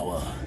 power.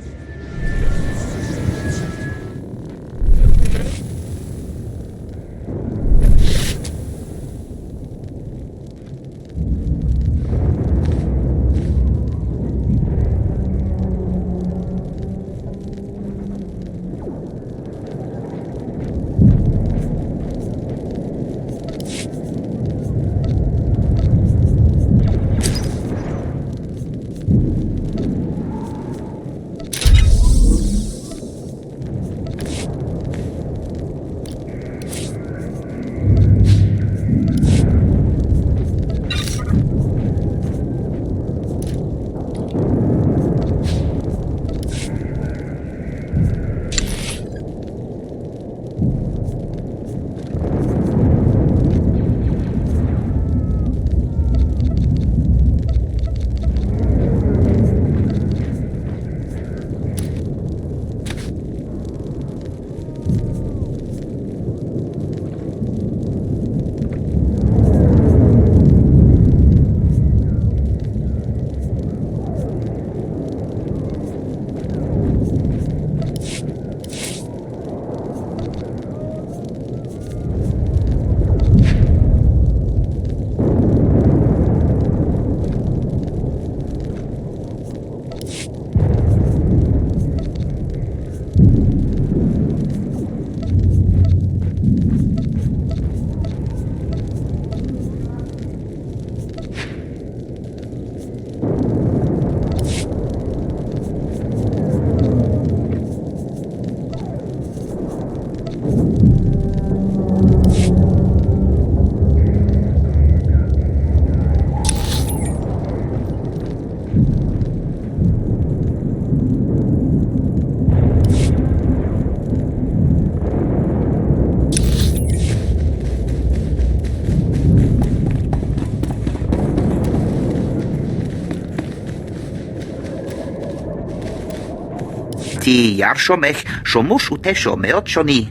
כי ירשומך שומוש ותשו מאוד שוני.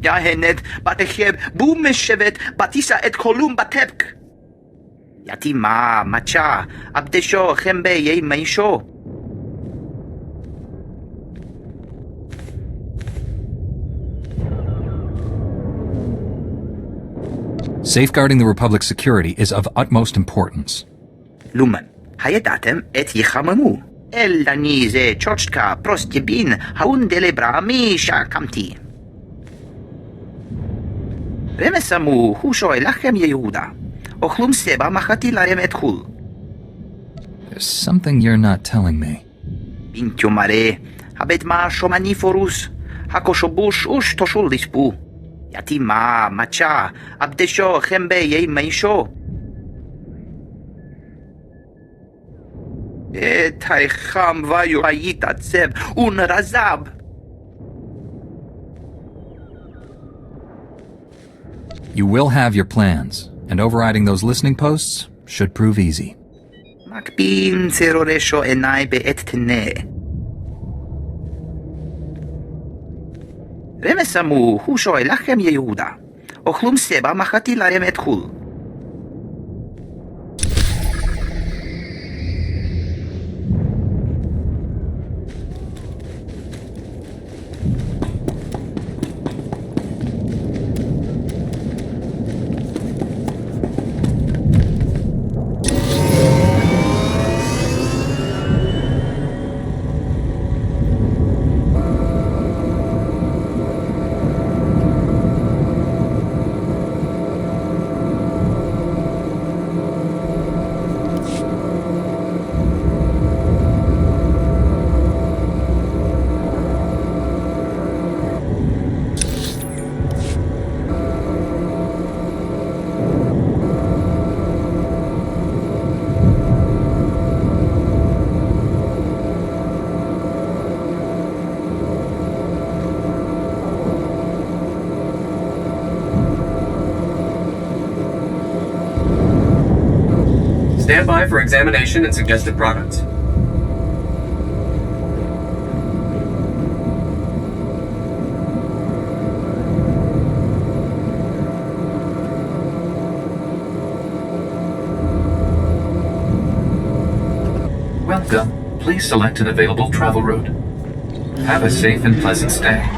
יהנד בתחב בום משבת בתיסה את כלום בטפק. יתימה מצ'ה עבדשו חמבה ימישו. Safeguarding the Republic's security is of utmost importance. לומן, הידעתם את יחממו. אלדני זה צ'וצ'קה פרוסטיבין האונדלברמי שקמתי. רמסמו הוא שואל לכם יהודה. אוכלום סבא מחתי לרם את חול. There's something you're not telling me. בינטיו מראה, הבית מה שומני פורוס, הקושובוש אוש תושול לספו. יתימה מצ'ה עבדשו חמבה ימישו. את היחם ויו היתעצב ונרזב. You will have your plans, and overriding those listening posts should prove easy. מקבין צרורשו עיניי בעת תנה. רמסמו הוא שואל לכם יהודה. אוכלום סבא מחתי לרם את חול. Stand by for examination and suggested products. Welcome. please select an available travel route. Have a safe and pleasant stay.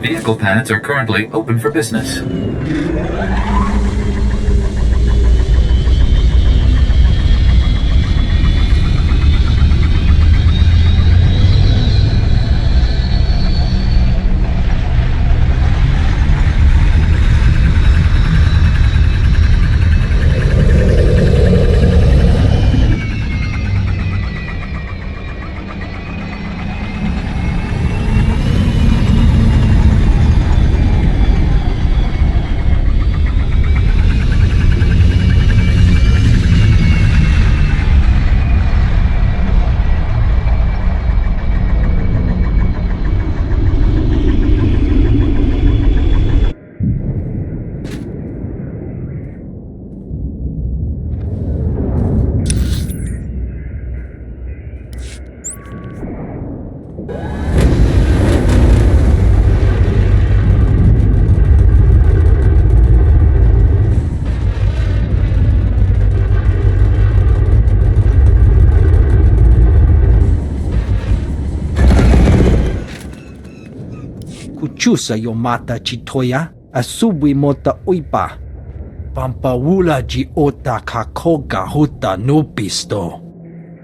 Vehicle pads are currently open for business. Kuchusa yomata chitoya, asubwi mota uipa. Pampawula ji ota kakoga huta nupisto.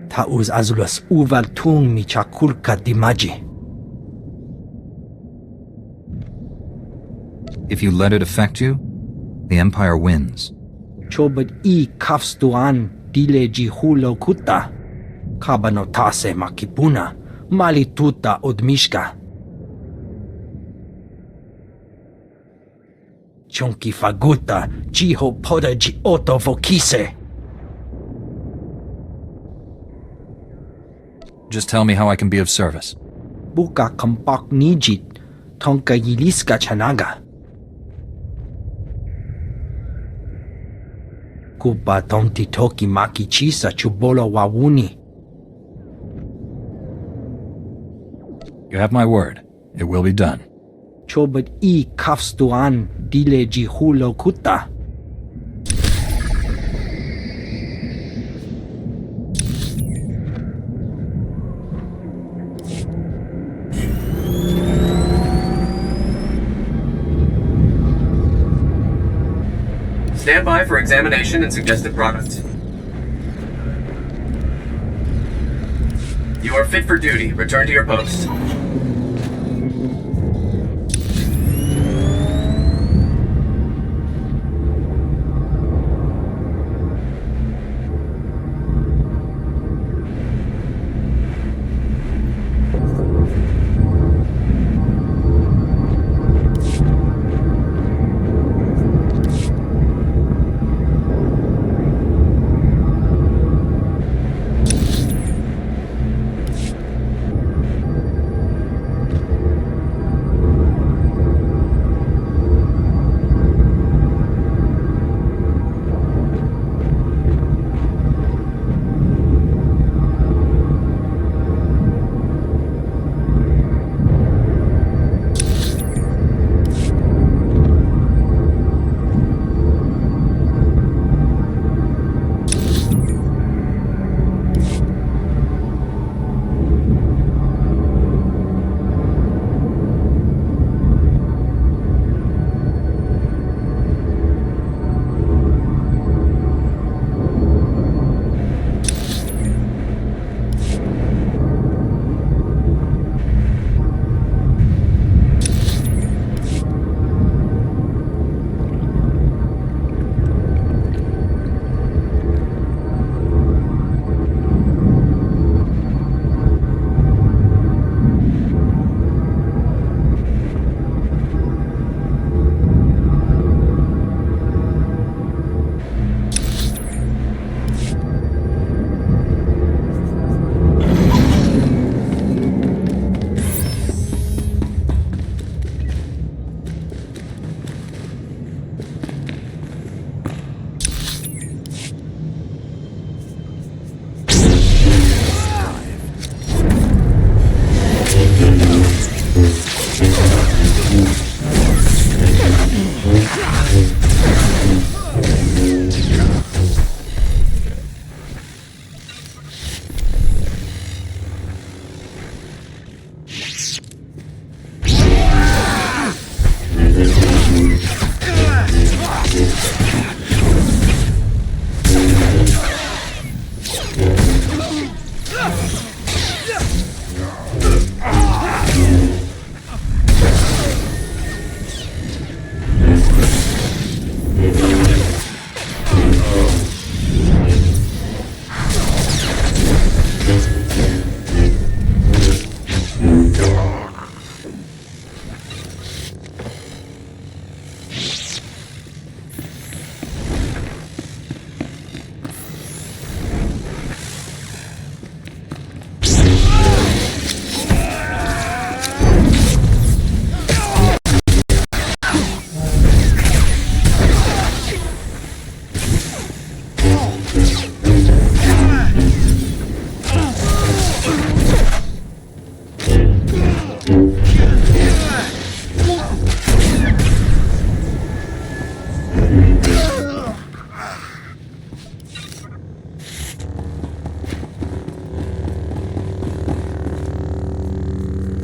Tauz azulas uval tung mi chakulka dimaji. If you let it affect you, the Empire wins. Chobad I kafstuan dile ji hulo kuta. Kabanotase makipuna, malituta odmishka. Chunki faguta, jiho poda ji oto vokise. Just tell me how I can be of service. Buka kampak nijit, tonka yiliska chanaga. Kupa tonti toki maki chisa chubolo wawuni. You have my word. It will be done. Chobad I kafstuan dile ji hulo kuta. Stand by for examination and suggested products. You are fit for duty. Return to your post.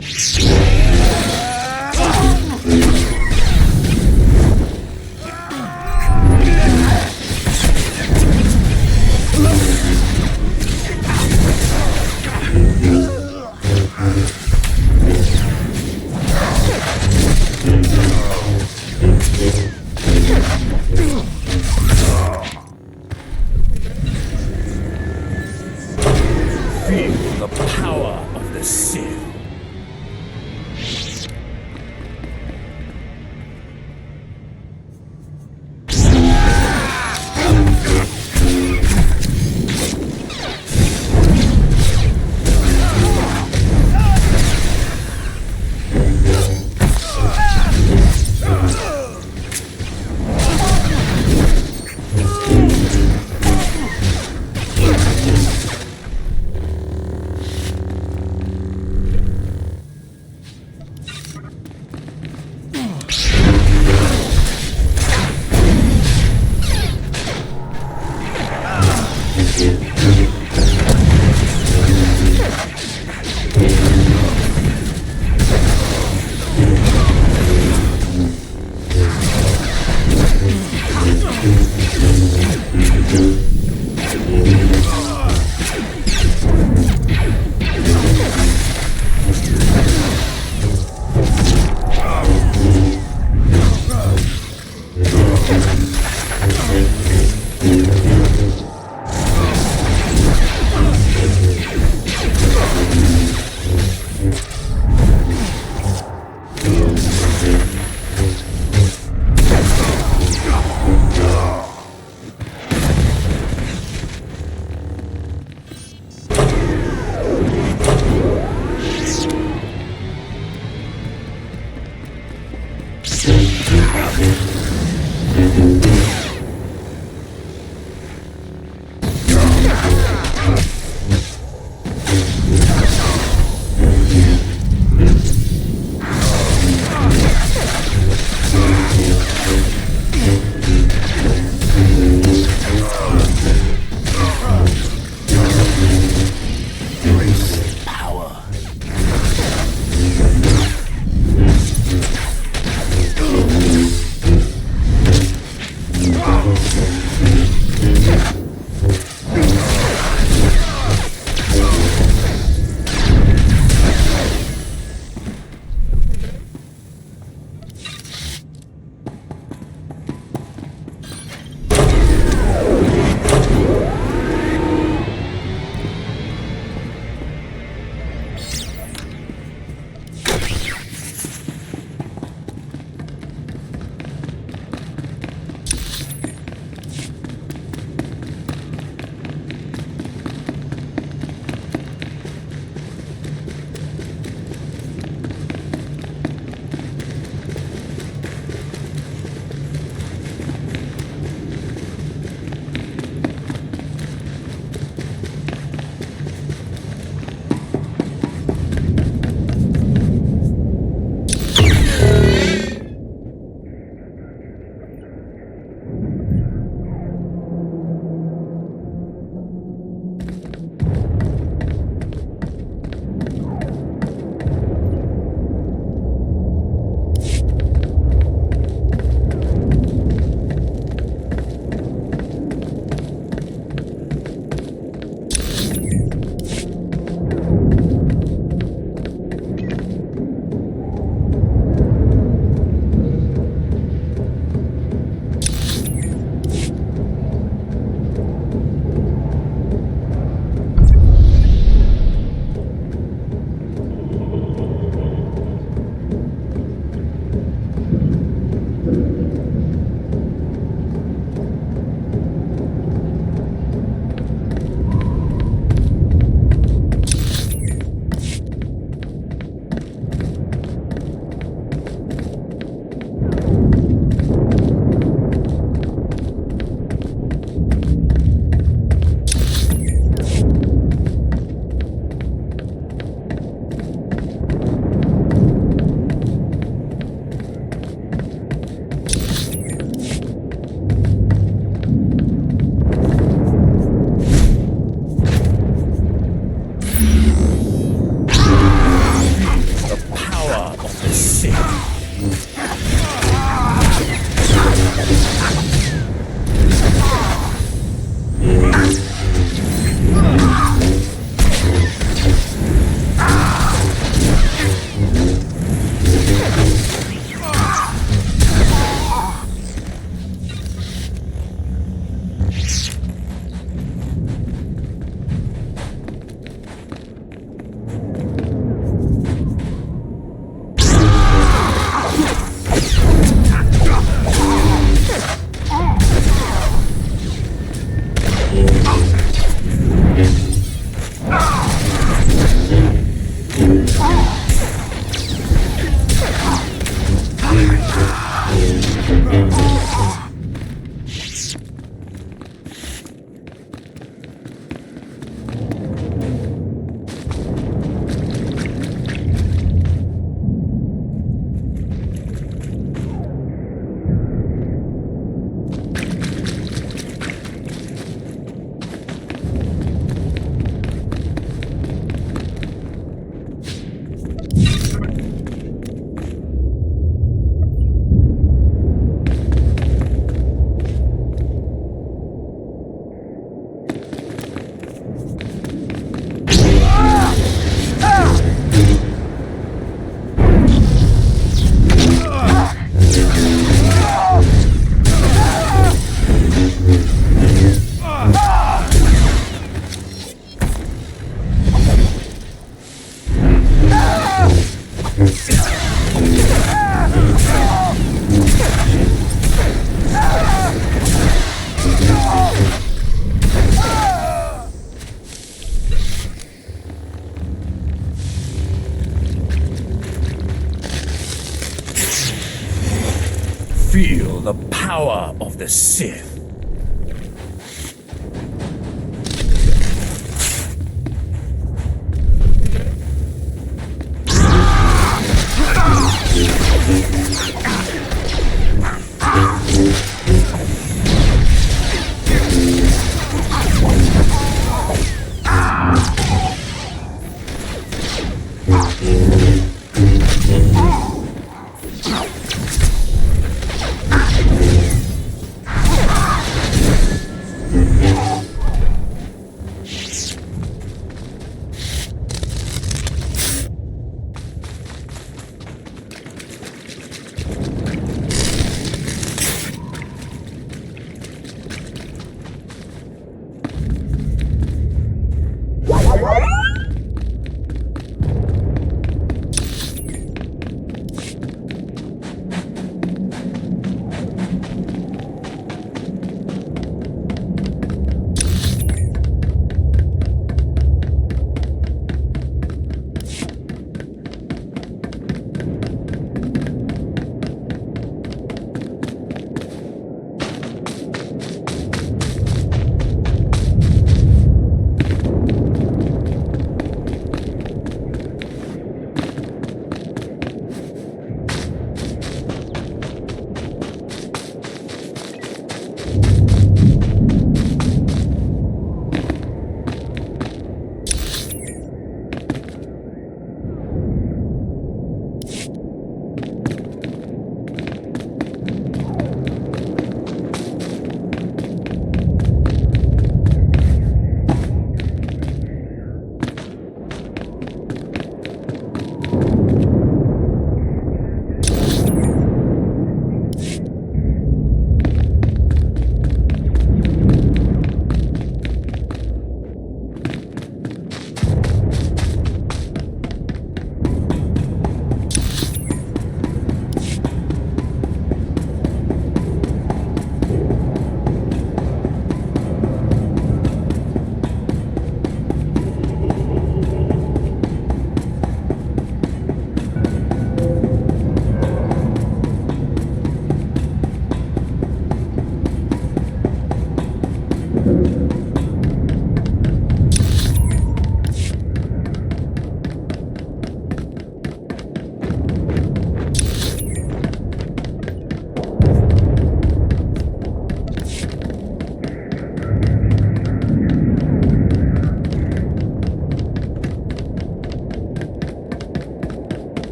Feel the power of the Sith. Feel the power of the Sith.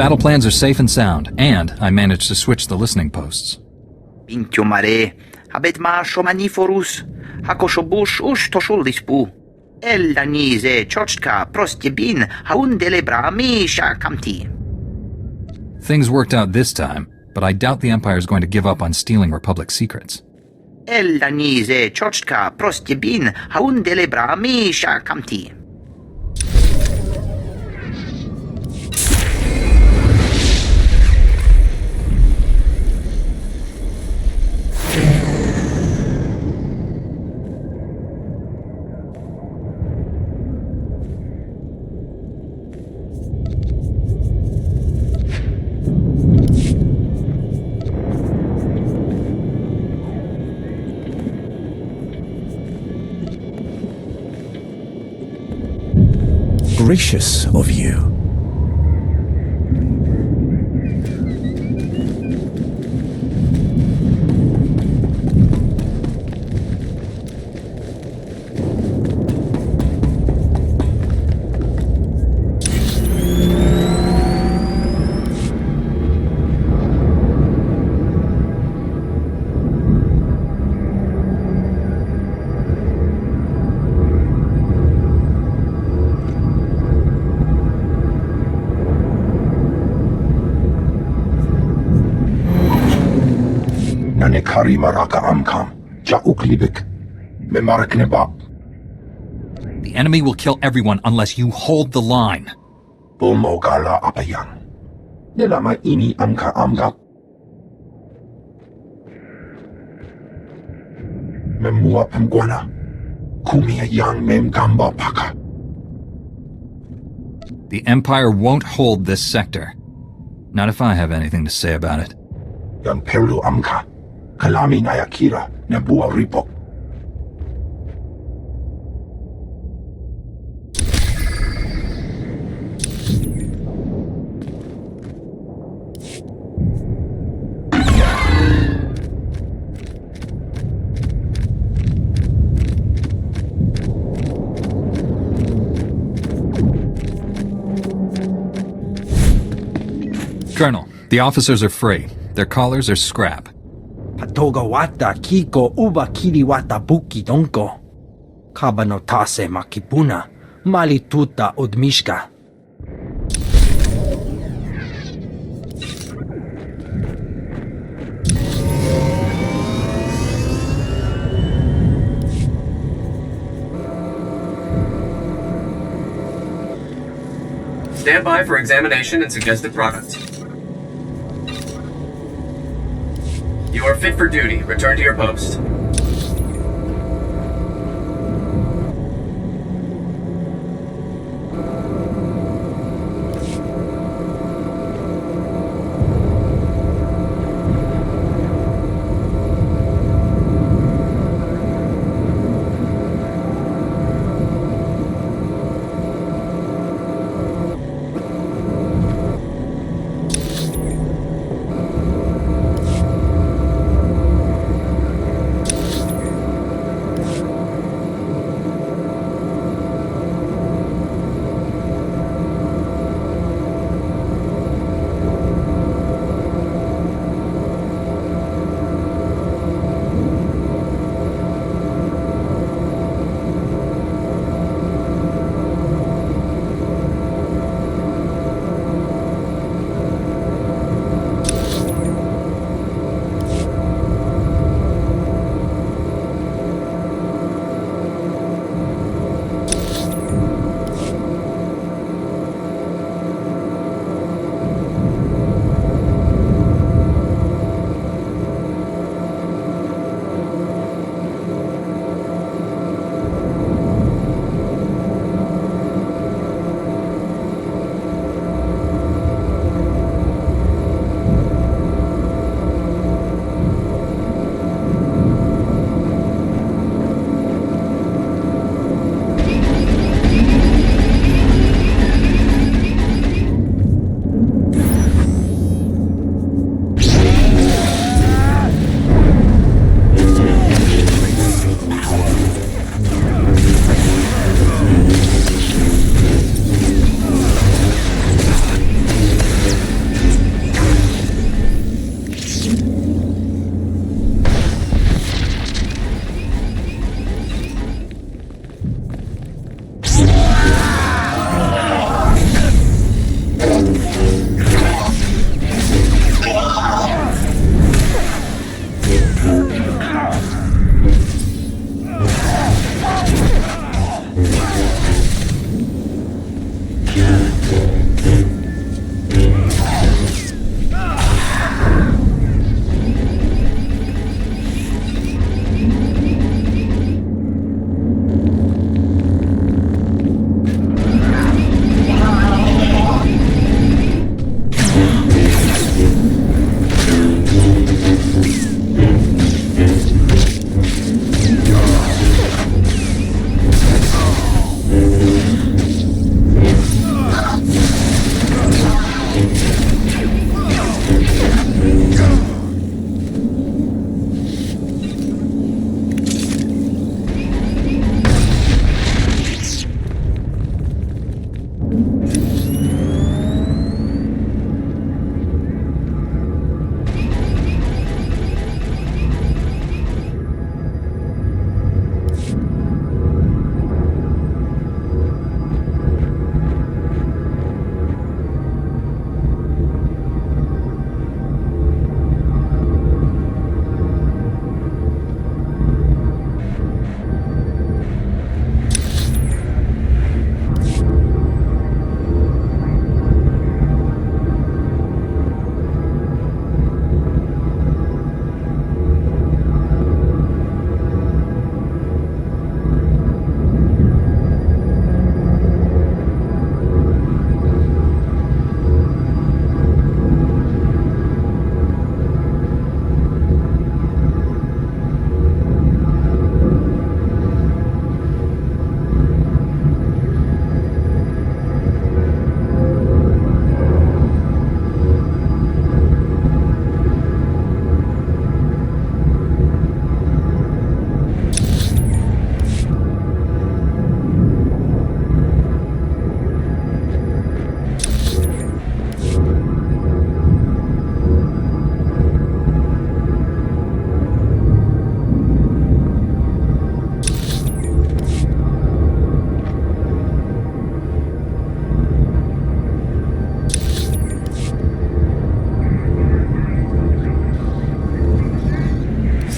Battle plans are safe and sound, and I managed to switch the listening posts. Pintio mare, habet ma shomaniforus, hakoshobush ush toshulispu. Ella nise chochka prostibin haundelebra misha kamti. Things worked out this time, but I doubt the Empire is going to give up on stealing Republic secrets. Ella nise chochka prostibin haundelebra misha kamti. Gracious of you. Kari maraka amkam, ja uklibik, me marek nebab. The enemy will kill everyone unless you hold the line. Bumogala apa yang? Nilama ini angka anggap. Memua pemguana. Kumia yang memgamba paka. The Empire won't hold this sector. Not if I have anything to say about it. Yang perlu amka. Kalami nayakira nebua ripok. Colonel, the officers are free. Their collars are scrap. Patoga wata kiko uba kiri wata buki donko. Kabano tase makipuna. Mali tuta odmishka. Stand by for examination and suggested products. You are fit for duty. Return to your post.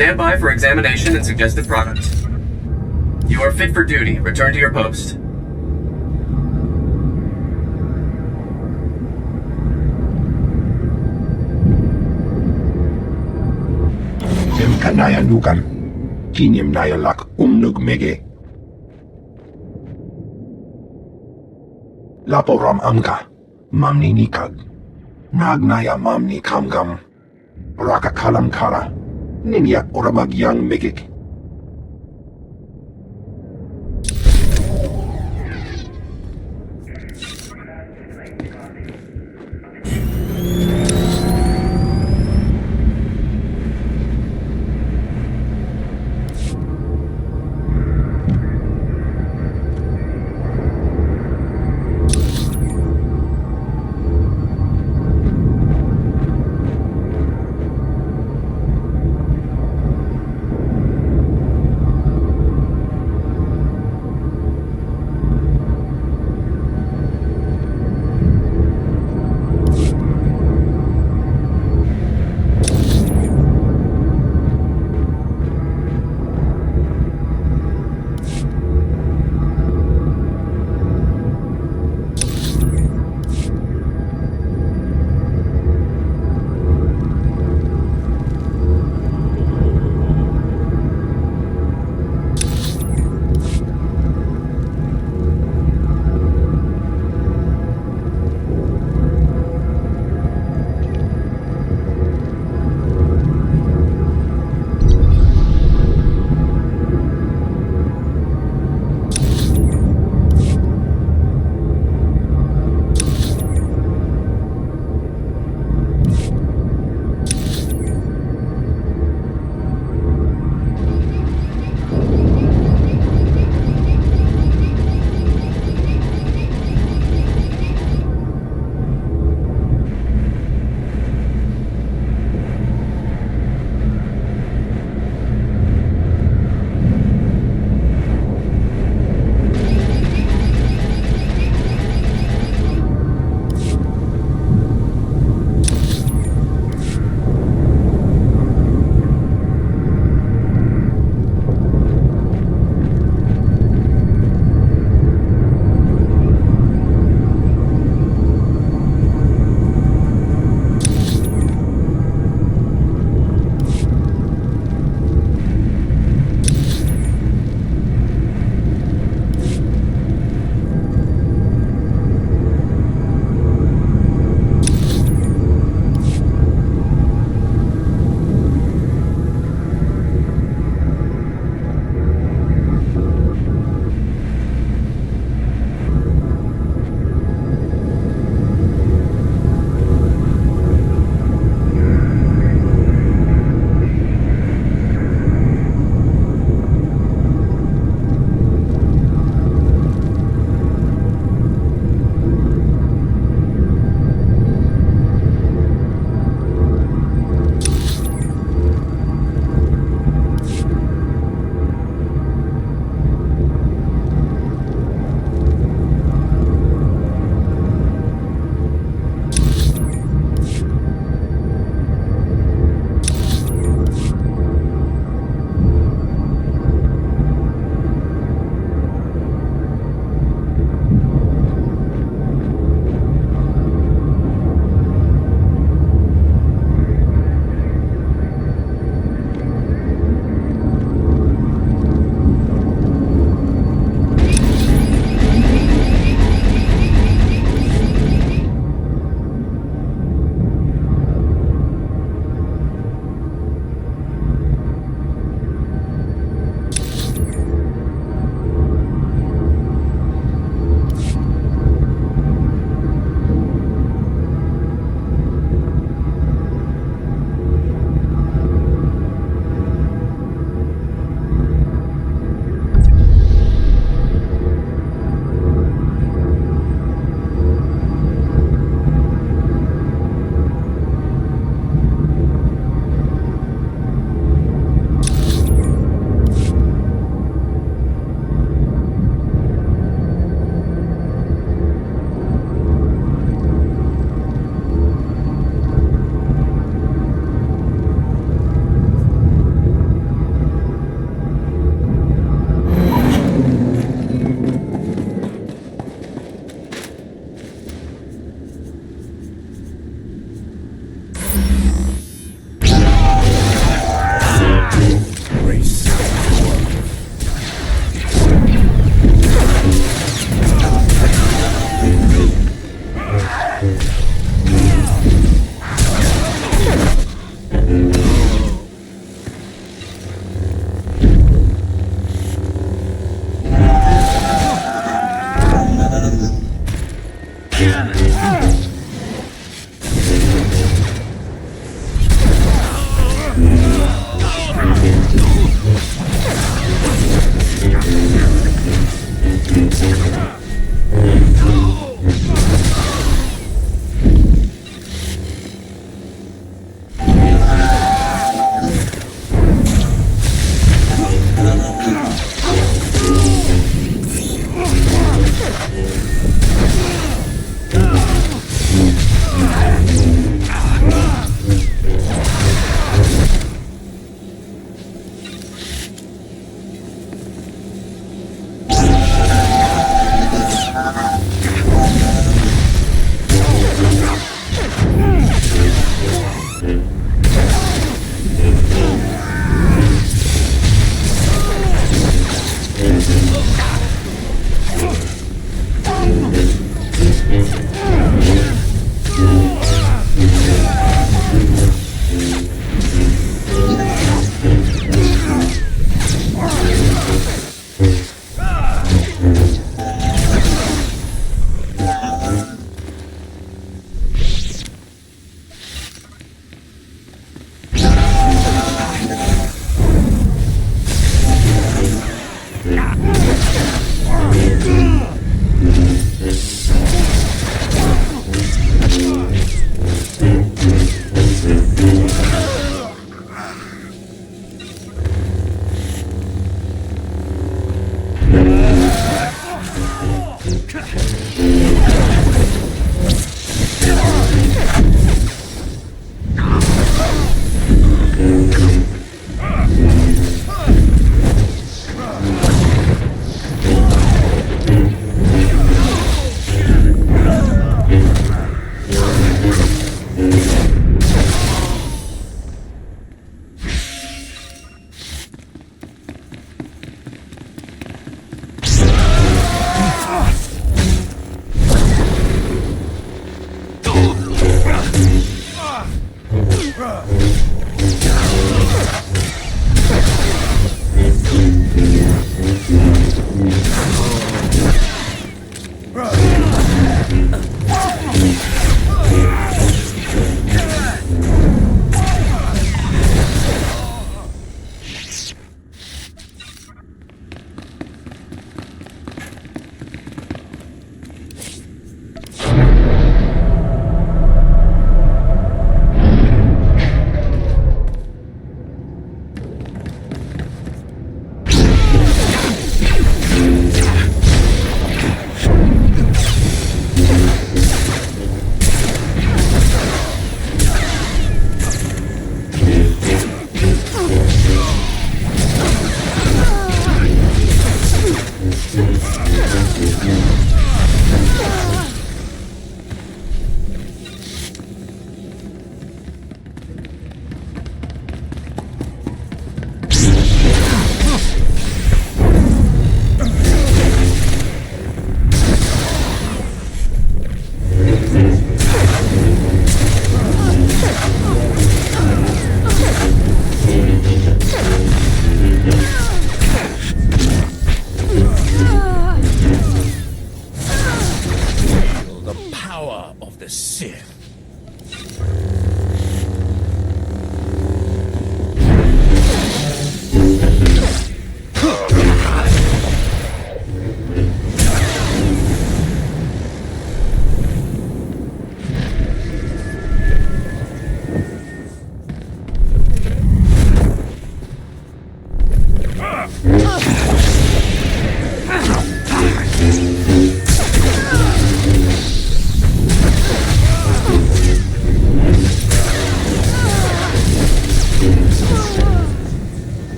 Stand by for examination and suggested product. You are fit for duty. Return to your post. Dem kanaya nukan. Kinim naya lak mege. Laporam amka. Mamni nikag. Nagnaya mamni kamgam. Raka kalam kala. Ninyak oramagyang megik.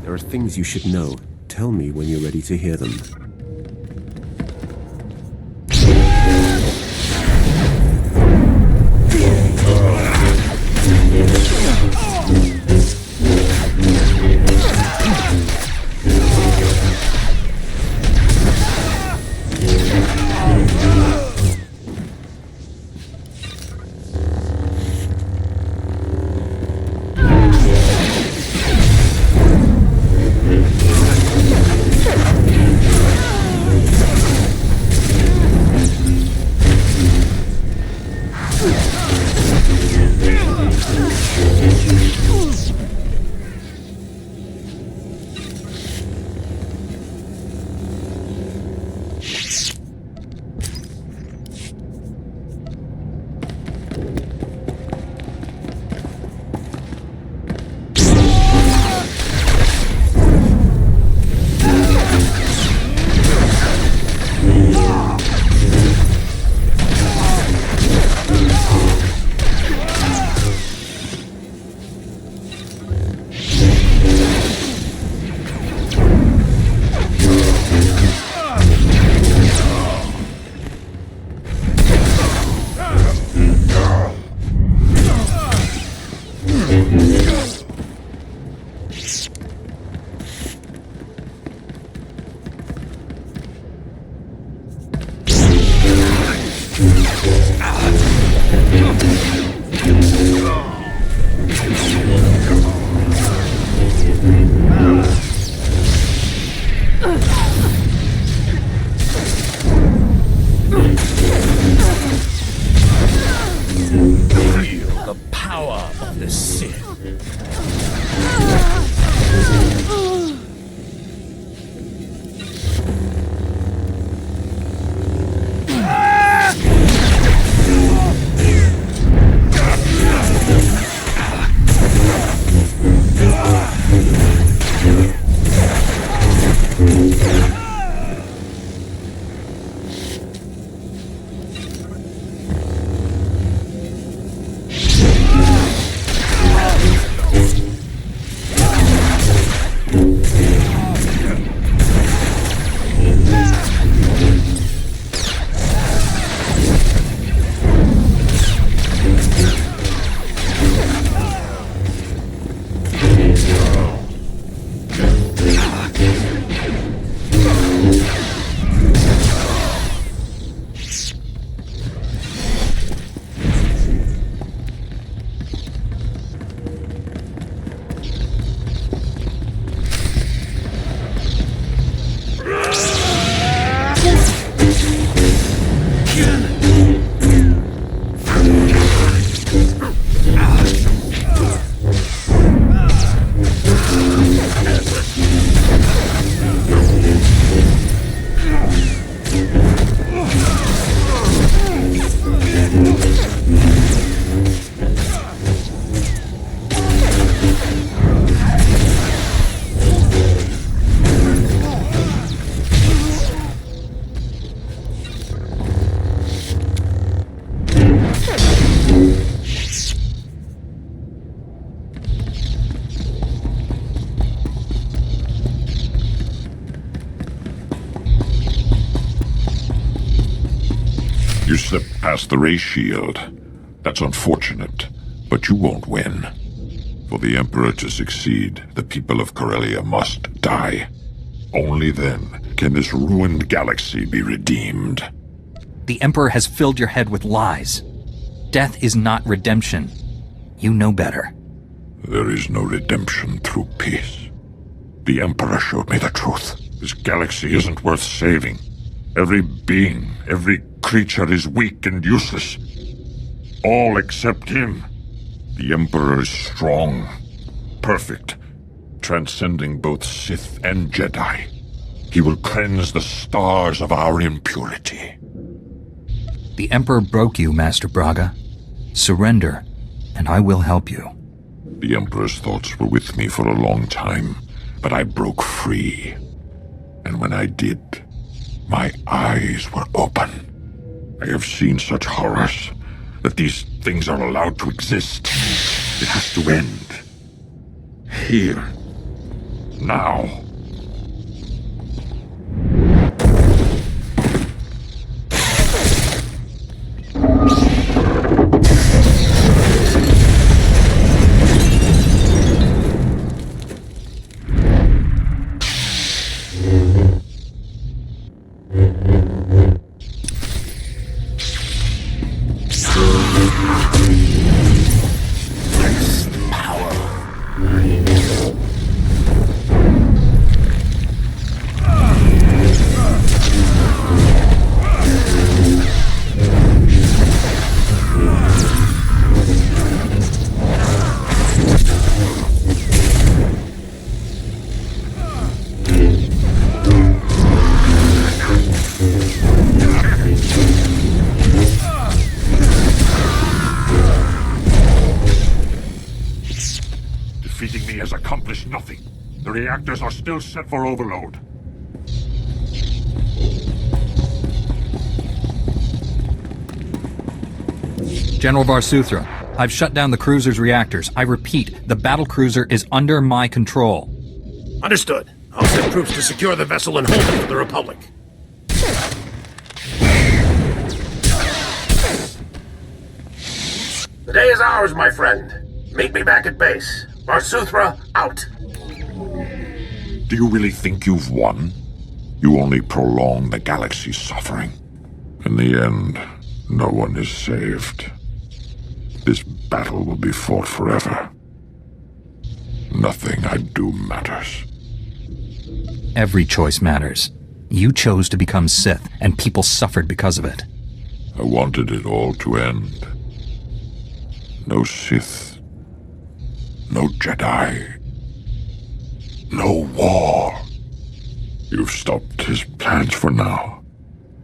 There are things you should know. Tell me when you're ready to hear them. The power of the Sith. You slipped past the ray shield. That's unfortunate, but you won't win. For the Emperor to succeed, the people of Corellia must die. Only then can this ruined galaxy be redeemed. The Emperor has filled your head with lies. Death is not redemption. You know better. There is no redemption through peace. The Emperor showed me the truth. This galaxy isn't worth saving. Every being, every creature is weak and useless. All except him. The Emperor is strong, perfect, transcending both Sith and Jedi. He will cleanse the stars of our impurity. The Emperor broke you, Master Braga. Surrender, and I will help you. The Emperor's thoughts were with me for a long time, but I broke free. And when I did, my eyes were open. I have seen such horrors that these things are allowed to exist. It has to end. Here. Now. Defeating me has accomplished nothing. The reactors are still set for overload. General Varsuthra, I've shut down the cruiser's reactors. I repeat, the battlecruiser is under my control. Understood. I'll send troops to secure the vessel and hold it for the Republic. The day is ours, my friend. Meet me back at base. Varsuthra, out. Do you really think you've won? You only prolong the galaxy's suffering. In the end, no one is saved. This battle will be fought forever. Nothing I do matters. Every choice matters. You chose to become Sith, and people suffered because of it. I wanted it all to end. No Sith. No Jedi. No war. You've stopped his plans for now.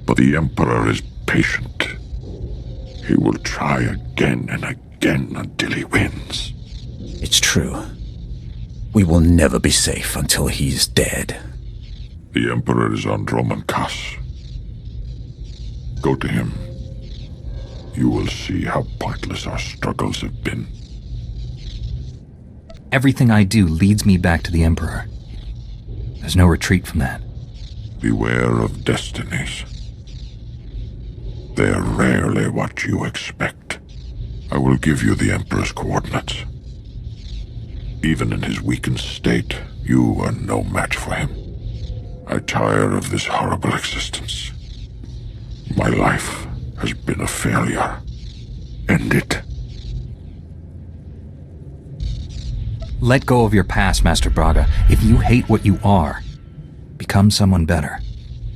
But the Emperor is patient. He will try again and again until he wins. It's true. We will never be safe until he's dead. The Emperor is on Droman Kaas. Go to him. You will see how pointless our struggles have been. Everything I do leads me back to the Emperor. There's no retreat from that. Beware of destinies. They're rarely what you expect. I will give you the Emperor's coordinates. Even in his weakened state, you are no match for him. I tire of this horrible existence. My life has been a failure. End it. Let go of your past, Master Braga. If you hate what you are, become someone better.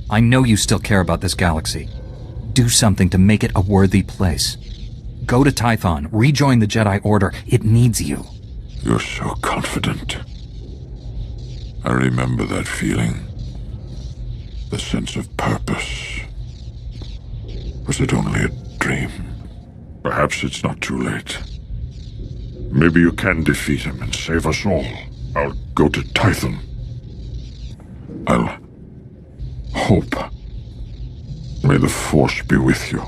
I know you still care about this galaxy. Do something to make it a worthy place. Go to Tython, rejoin the Jedi Order. It needs you. You're so confident. I remember that feeling. The sense of purpose. Was it only a dream? Perhaps it's not too late. Maybe you can defeat him and save us all. I'll go to Tython. I'll hope. May the Force be with you.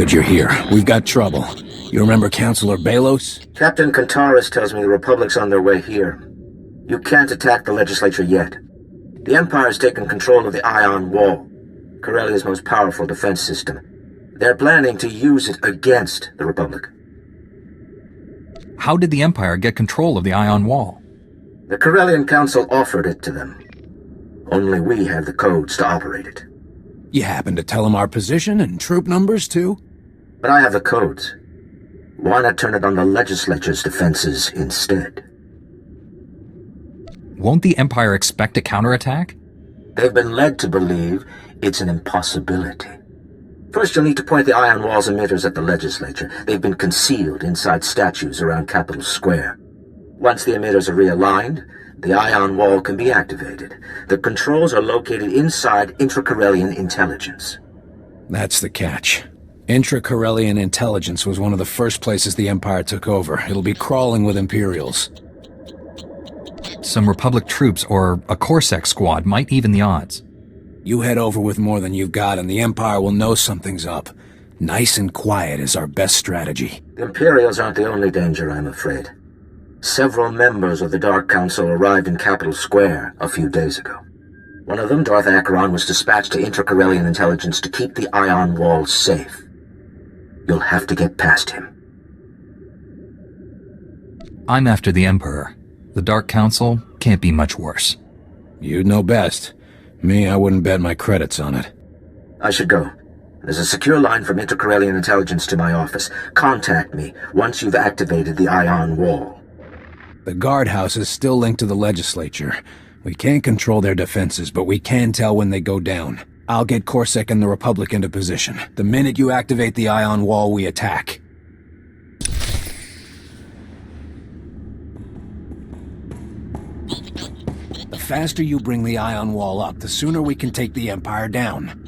Good you're here. We've got trouble. You remember Councilor Balos? Captain Kantaris tells me the Republic's on their way here. You can't attack the legislature yet. The Empire's taken control of the Ion Wall, Corellia's most powerful defense system. They're planning to use it against the Republic. How did the Empire get control of the Ion Wall? The Corellian Council offered it to them. Only we have the codes to operate it. You happen to tell him our position and troop numbers, too? But I have the codes. Why not turn it on the legislature's defenses instead? Won't the Empire expect a counterattack? They've been led to believe it's an impossibility. First, you'll need to point the Ion Wall's emitters at the legislature. They've been concealed inside statues around Capitol Square. Once the emitters are realigned, the Ion Wall can be activated. The controls are located inside intra-Corellian intelligence. That's the catch. Intra-Corellian intelligence was one of the first places the Empire took over. It'll be crawling with Imperials. Some Republic troops or a Corsac squad might even the odds. You head over with more than you've got and the Empire will know something's up. Nice and quiet is our best strategy. The Imperials aren't the only danger, I'm afraid. Several members of the Dark Council arrived in Capitol Square a few days ago. One of them, Darth Acheron, was dispatched to intra-Corellian intelligence to keep the Ion Wall safe. You'll have to get past him. I'm after the Emperor. The Dark Council can't be much worse. You'd know best. Me, I wouldn't bet my credits on it. I should go. There's a secure line from intra-Corellian intelligence to my office. Contact me once you've activated the Ion Wall. The guardhouse is still linked to the legislature. We can't control their defenses, but we can tell when they go down. I'll get Corsac and the Republic into position. The minute you activate the Ion Wall, we attack. The faster you bring the Ion Wall up, the sooner we can take the Empire down.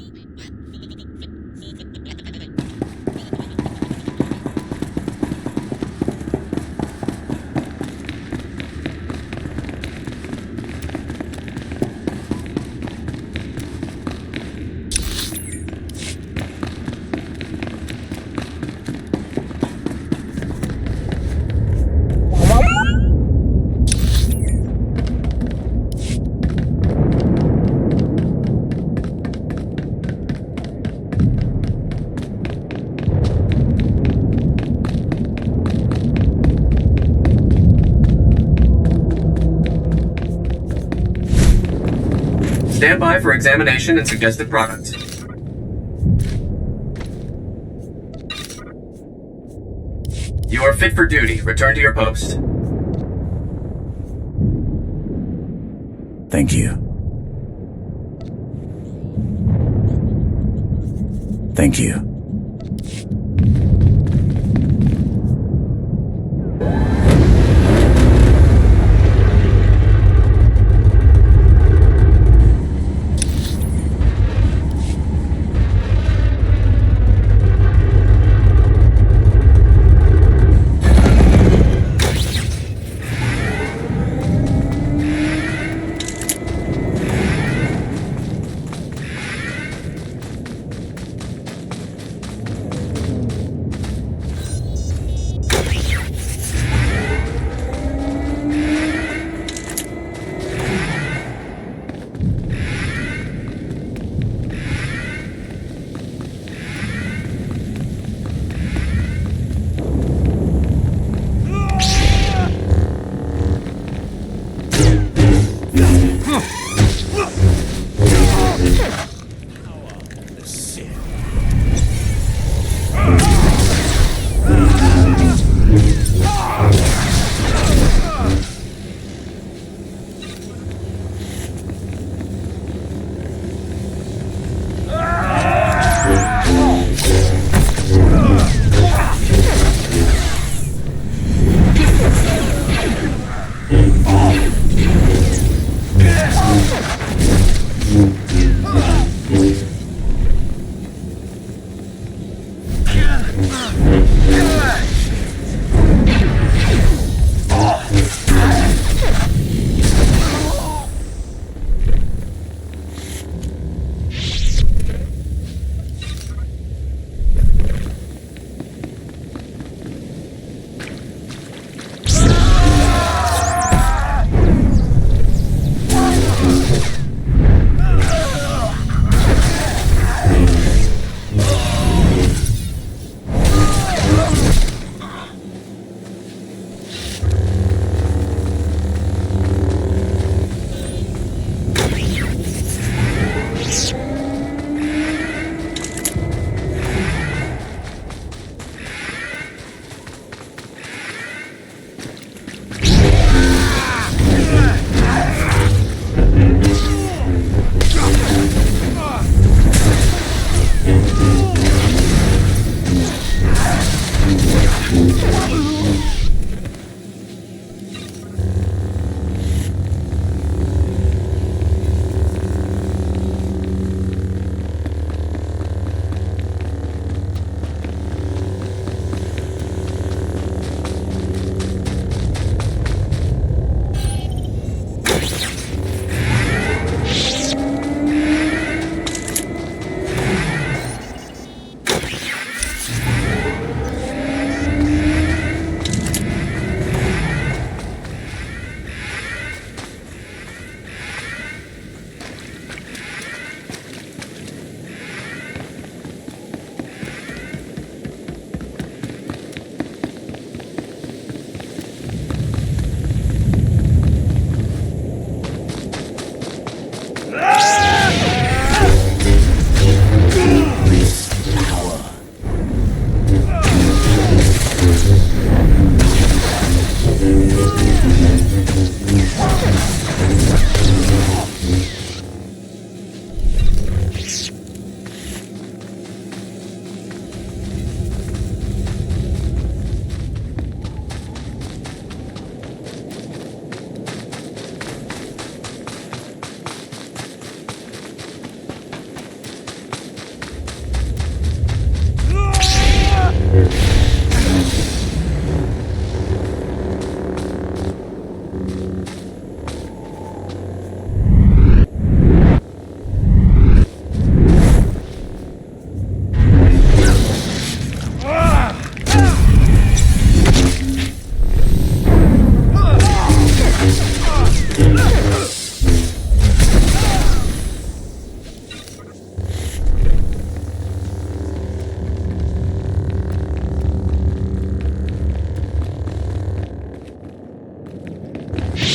Stand by for examination and suggested products. You are fit for duty. Return to your post. Thank you. Thank you.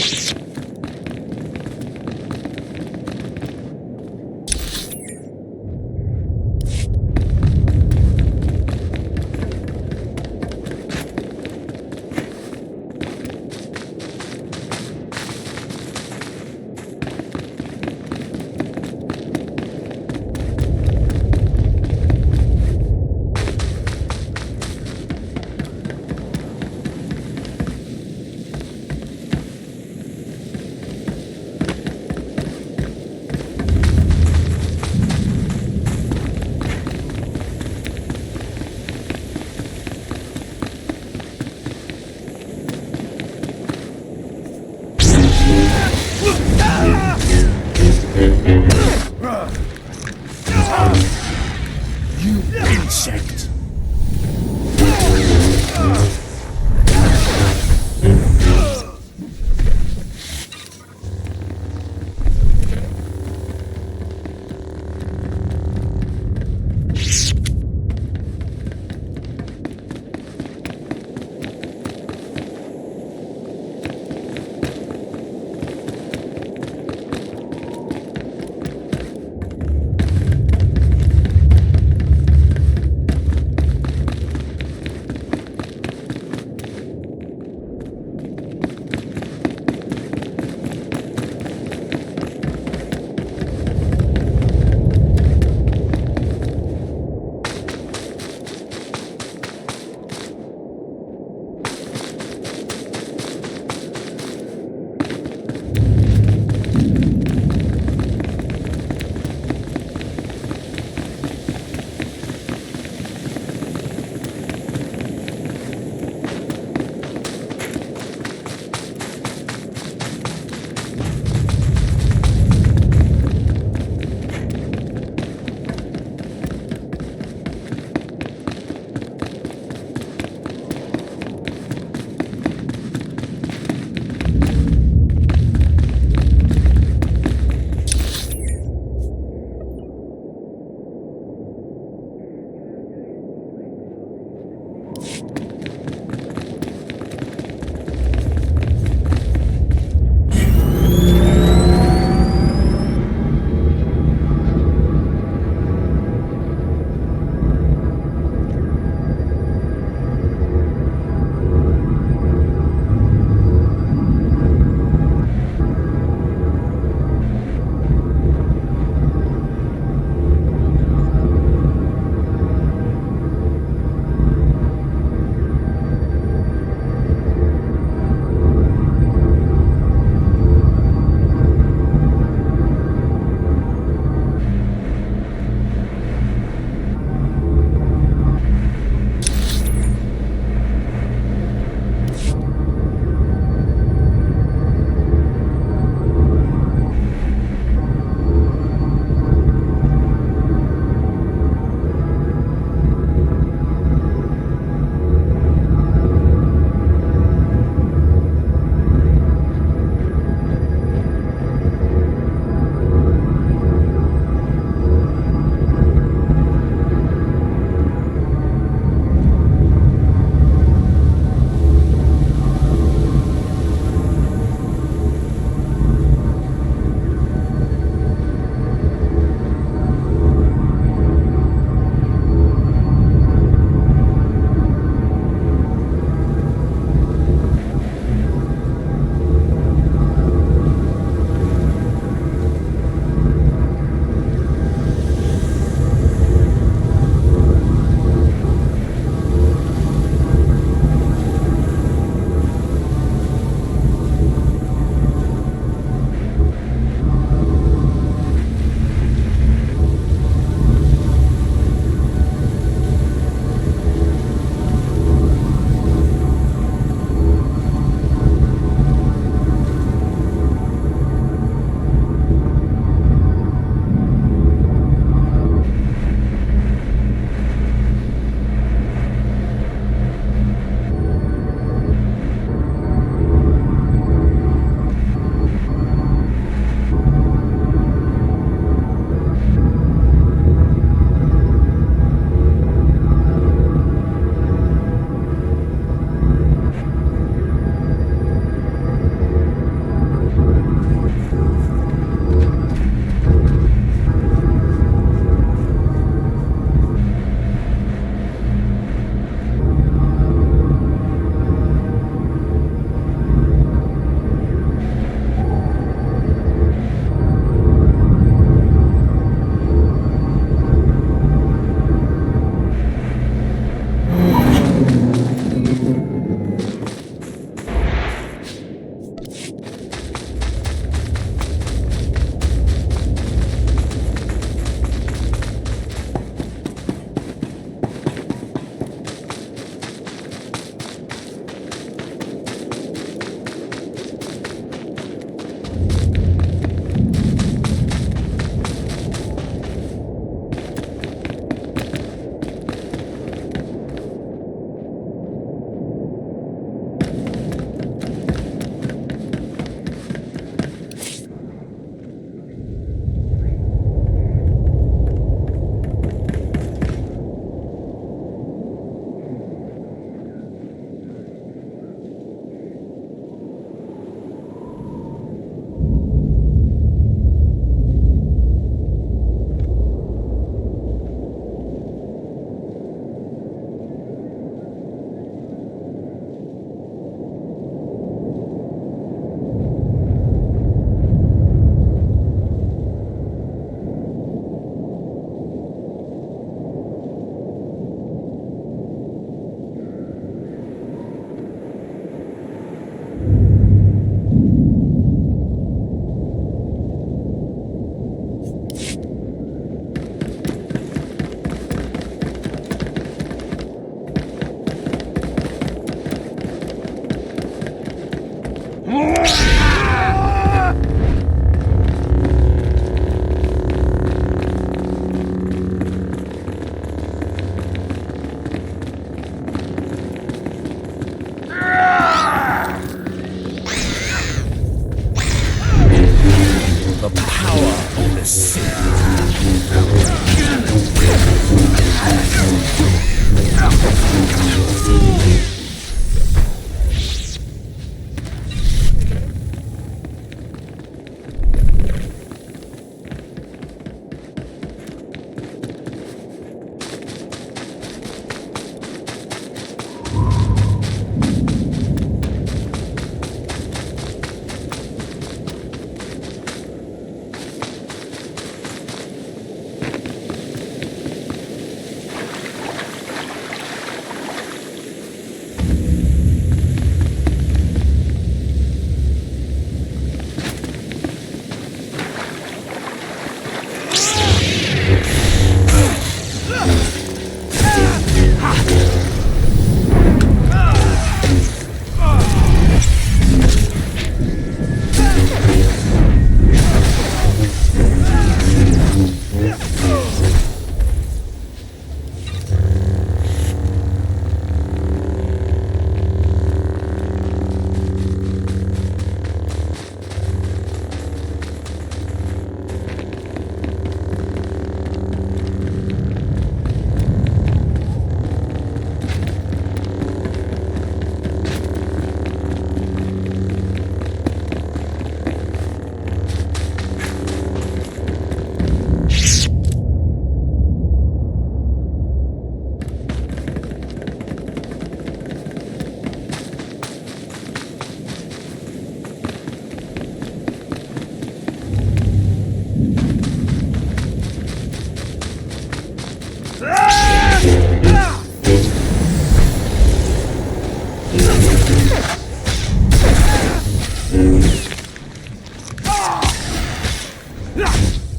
Insect.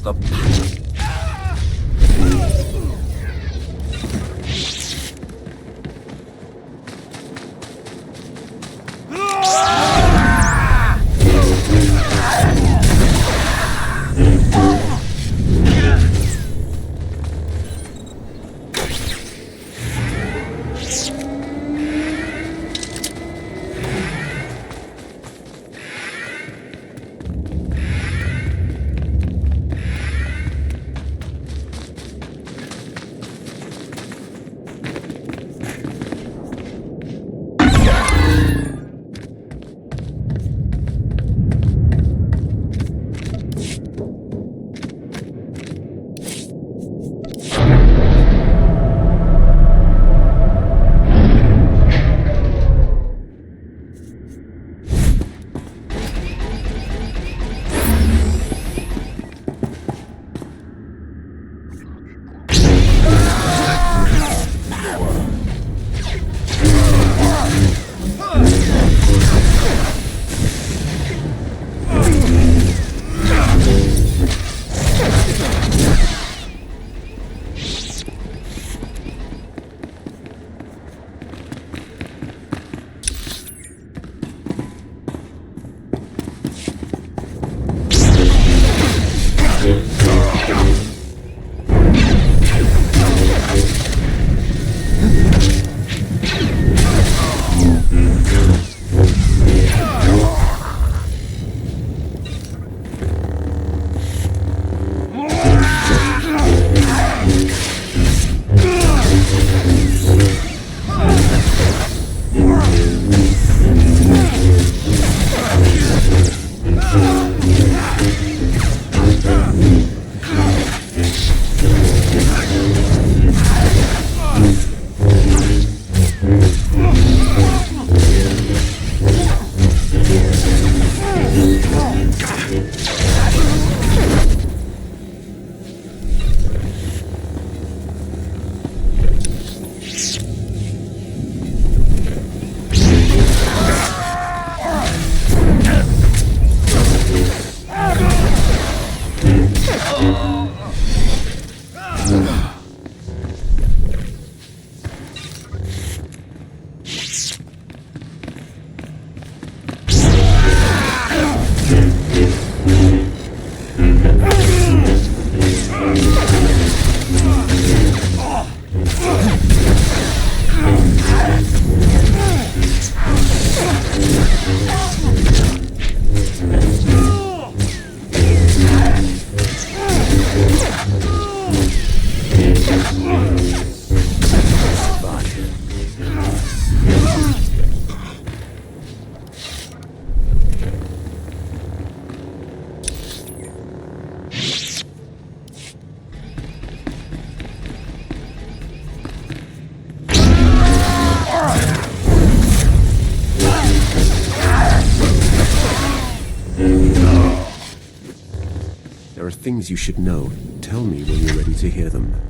the... There are things you should know. Tell me when you're ready to hear them.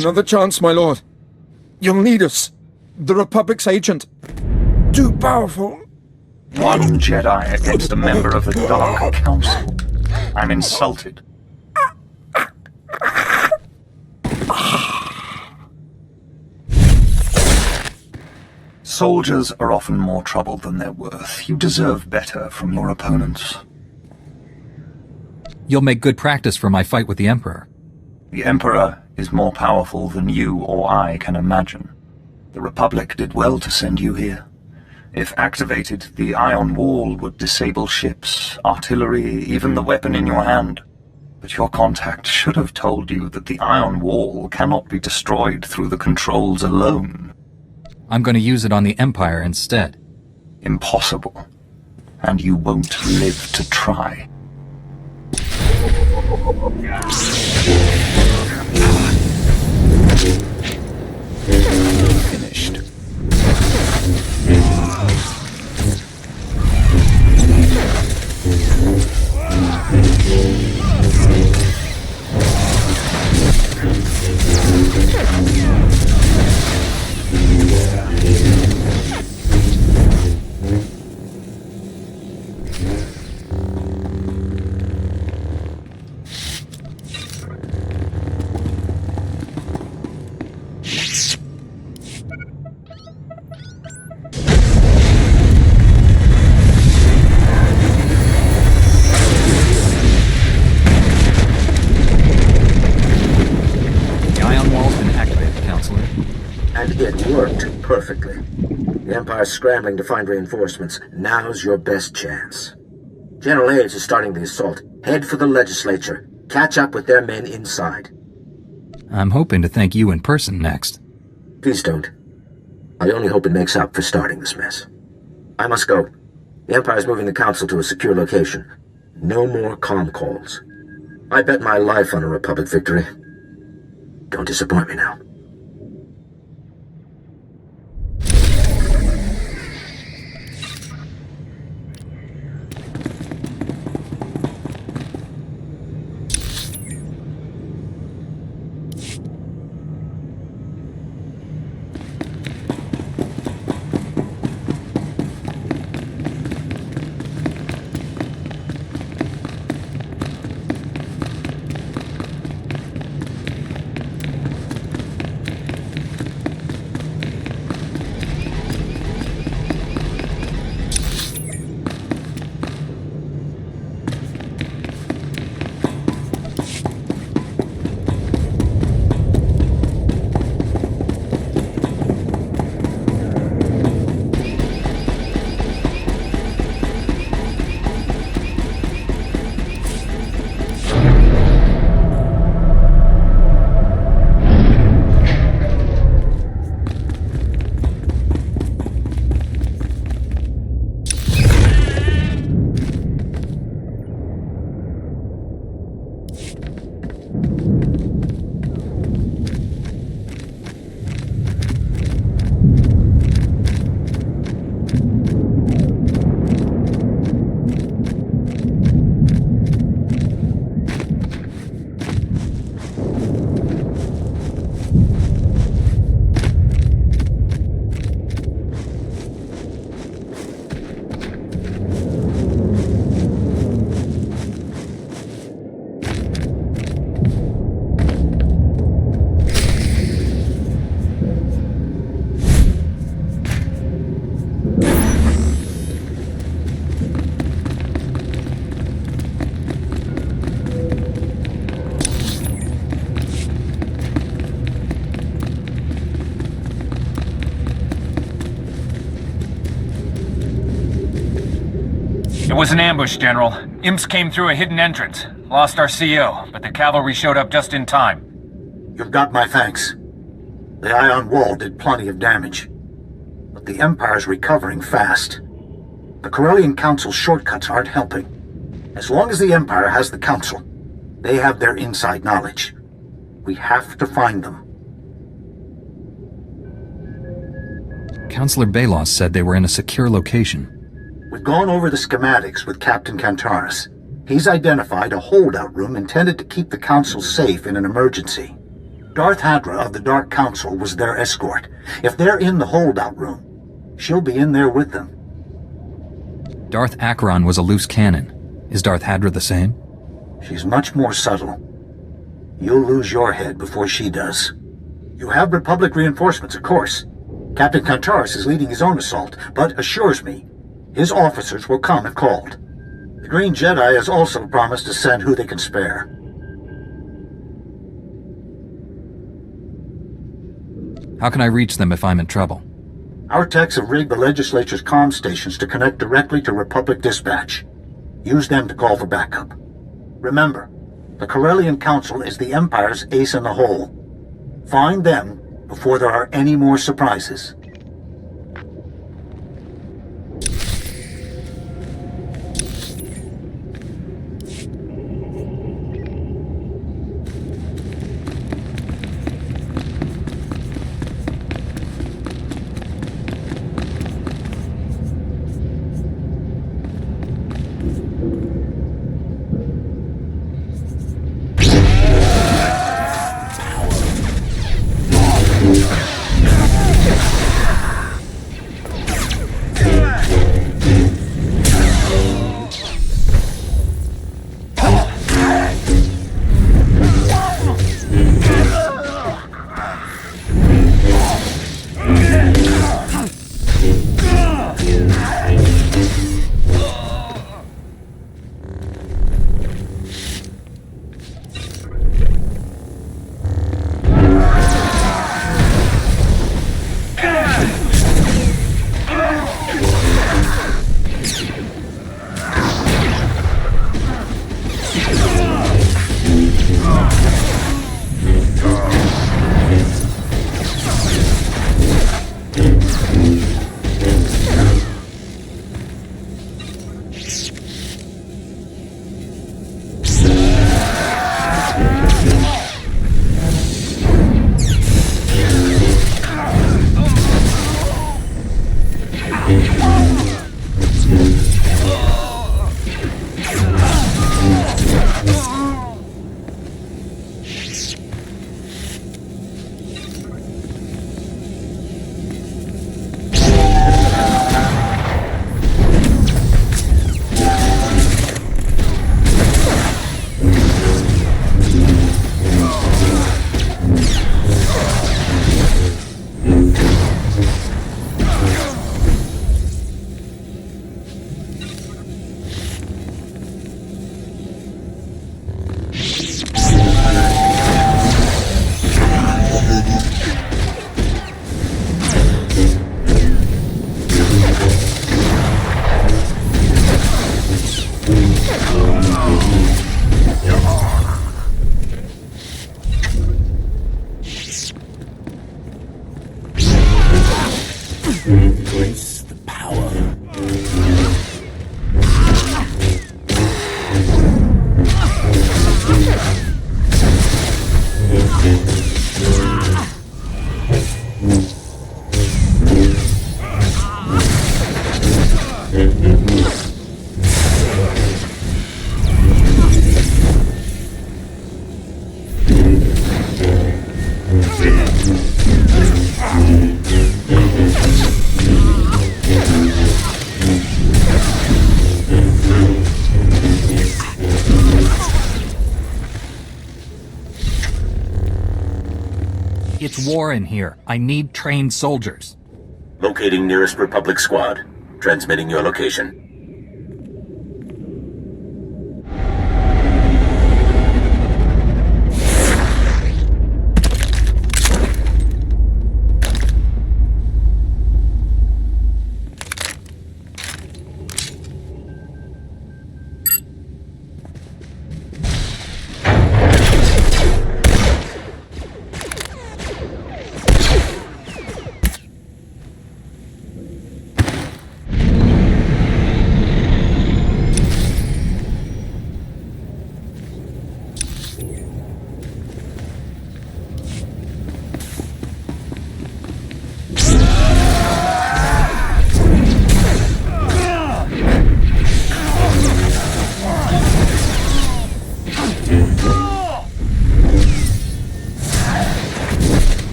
Another chance, my lord. You'll need us. The Republic's agent. Too powerful. One Jedi against a member of the Dark Council. I'm insulted. Soldiers are often more trouble than they're worth. You deserve better from your opponents. You'll make good practice for my fight with the Emperor. The Emperor is more powerful than you or I can imagine. The Republic did well to send you here. If activated, the Iron Wall would disable ships, artillery, even the weapon in your hand. But your contact should have told you that the Iron Wall cannot be destroyed through the controls alone. I'm going to use it on the Empire instead. Impossible. And you won't live to try. Finished. Perfectly. The Empire's scrambling to find reinforcements. Now's your best chance. General Age is starting the assault. Head for the legislature. Catch up with their men inside. I'm hoping to thank you in person next. Please don't. I only hope it makes up for starting this mess. I must go. The Empire's moving the Council to a secure location. No more comm calls. I bet my life on a Republic victory. Don't disappoint me now. It was an ambush, General. Imps came through a hidden entrance. Lost our CO, but the cavalry showed up just in time. You've got my thanks. The Ion Wall did plenty of damage. But the Empire's recovering fast. The Corellian Council's shortcuts aren't helping. As long as the Empire has the Council, they have their inside knowledge. We have to find them. Councillor Balos said they were in a secure location. We've gone over the schematics with Captain Kantaris. He's identified a holdout room intended to keep the Council safe in an emergency. Darth Hadra of the Dark Council was their escort. If they're in the holdout room, she'll be in there with them. Darth Acheron was a loose cannon. Is Darth Hadra the same? She's much more subtle. You'll lose your head before she does. You have Republic reinforcements, of course. Captain Kantaris is leading his own assault, but assures me his officers will come if called. The Green Jedi has also promised to send who they can spare. How can I reach them if I'm in trouble? Our techs have rigged the legislature's comm stations to connect directly to Republic dispatch. Use them to call for backup. Remember, the Corellian Council is the Empire's ace in the hole. Find them before there are any more surprises. Embrace the power. It's war in here. I need trained soldiers. Locating nearest Republic squad. Transmitting your location.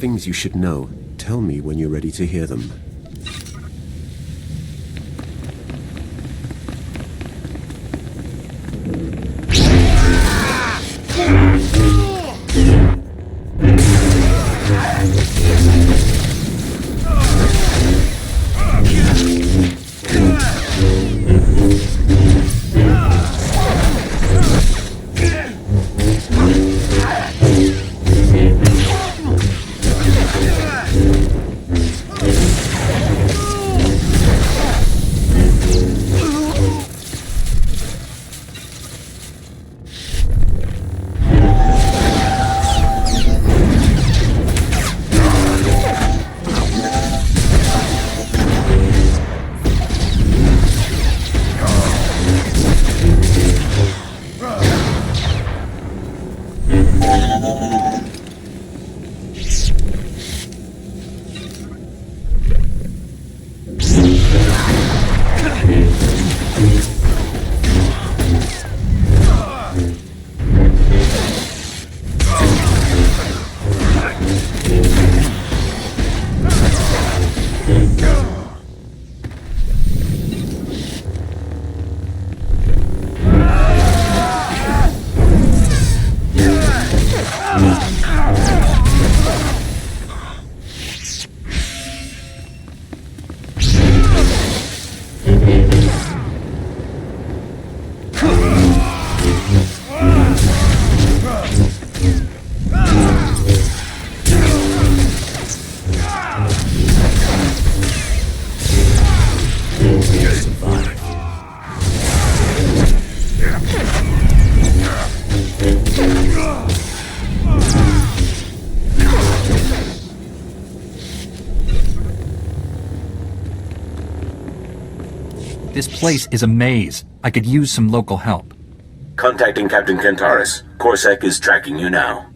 things you should know. Tell me when you're ready to hear them. This place is a maze. I could use some local help. Contacting Captain Kentaris. Corsac is tracking you now.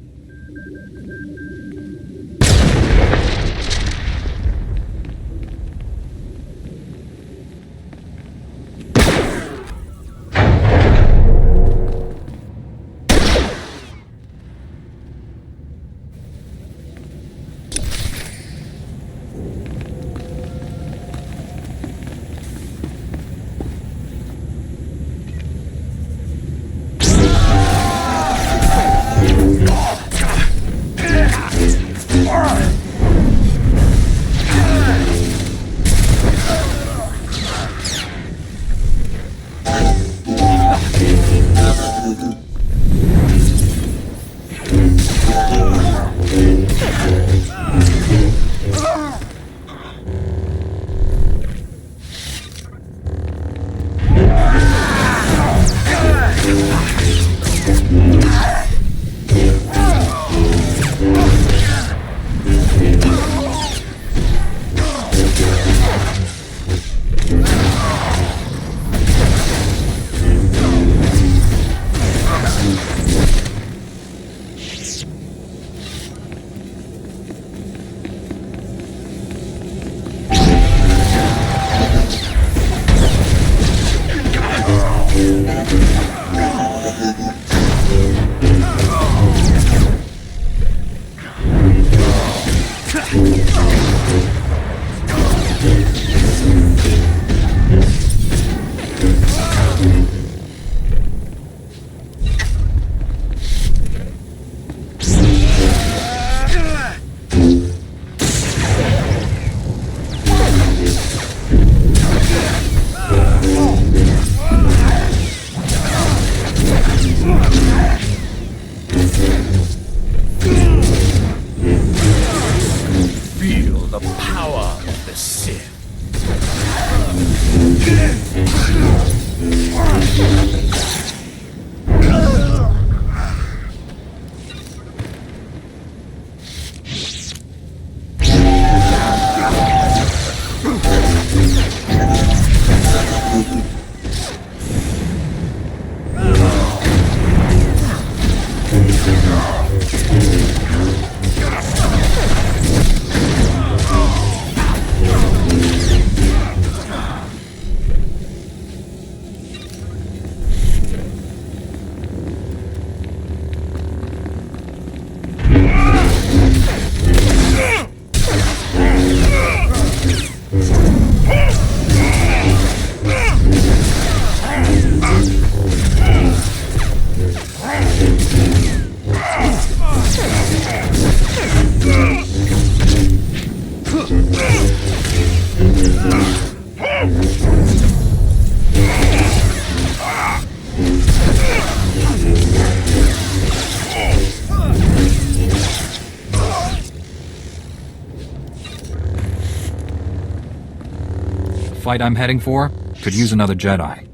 fight I'm heading for? Could use another Jedi.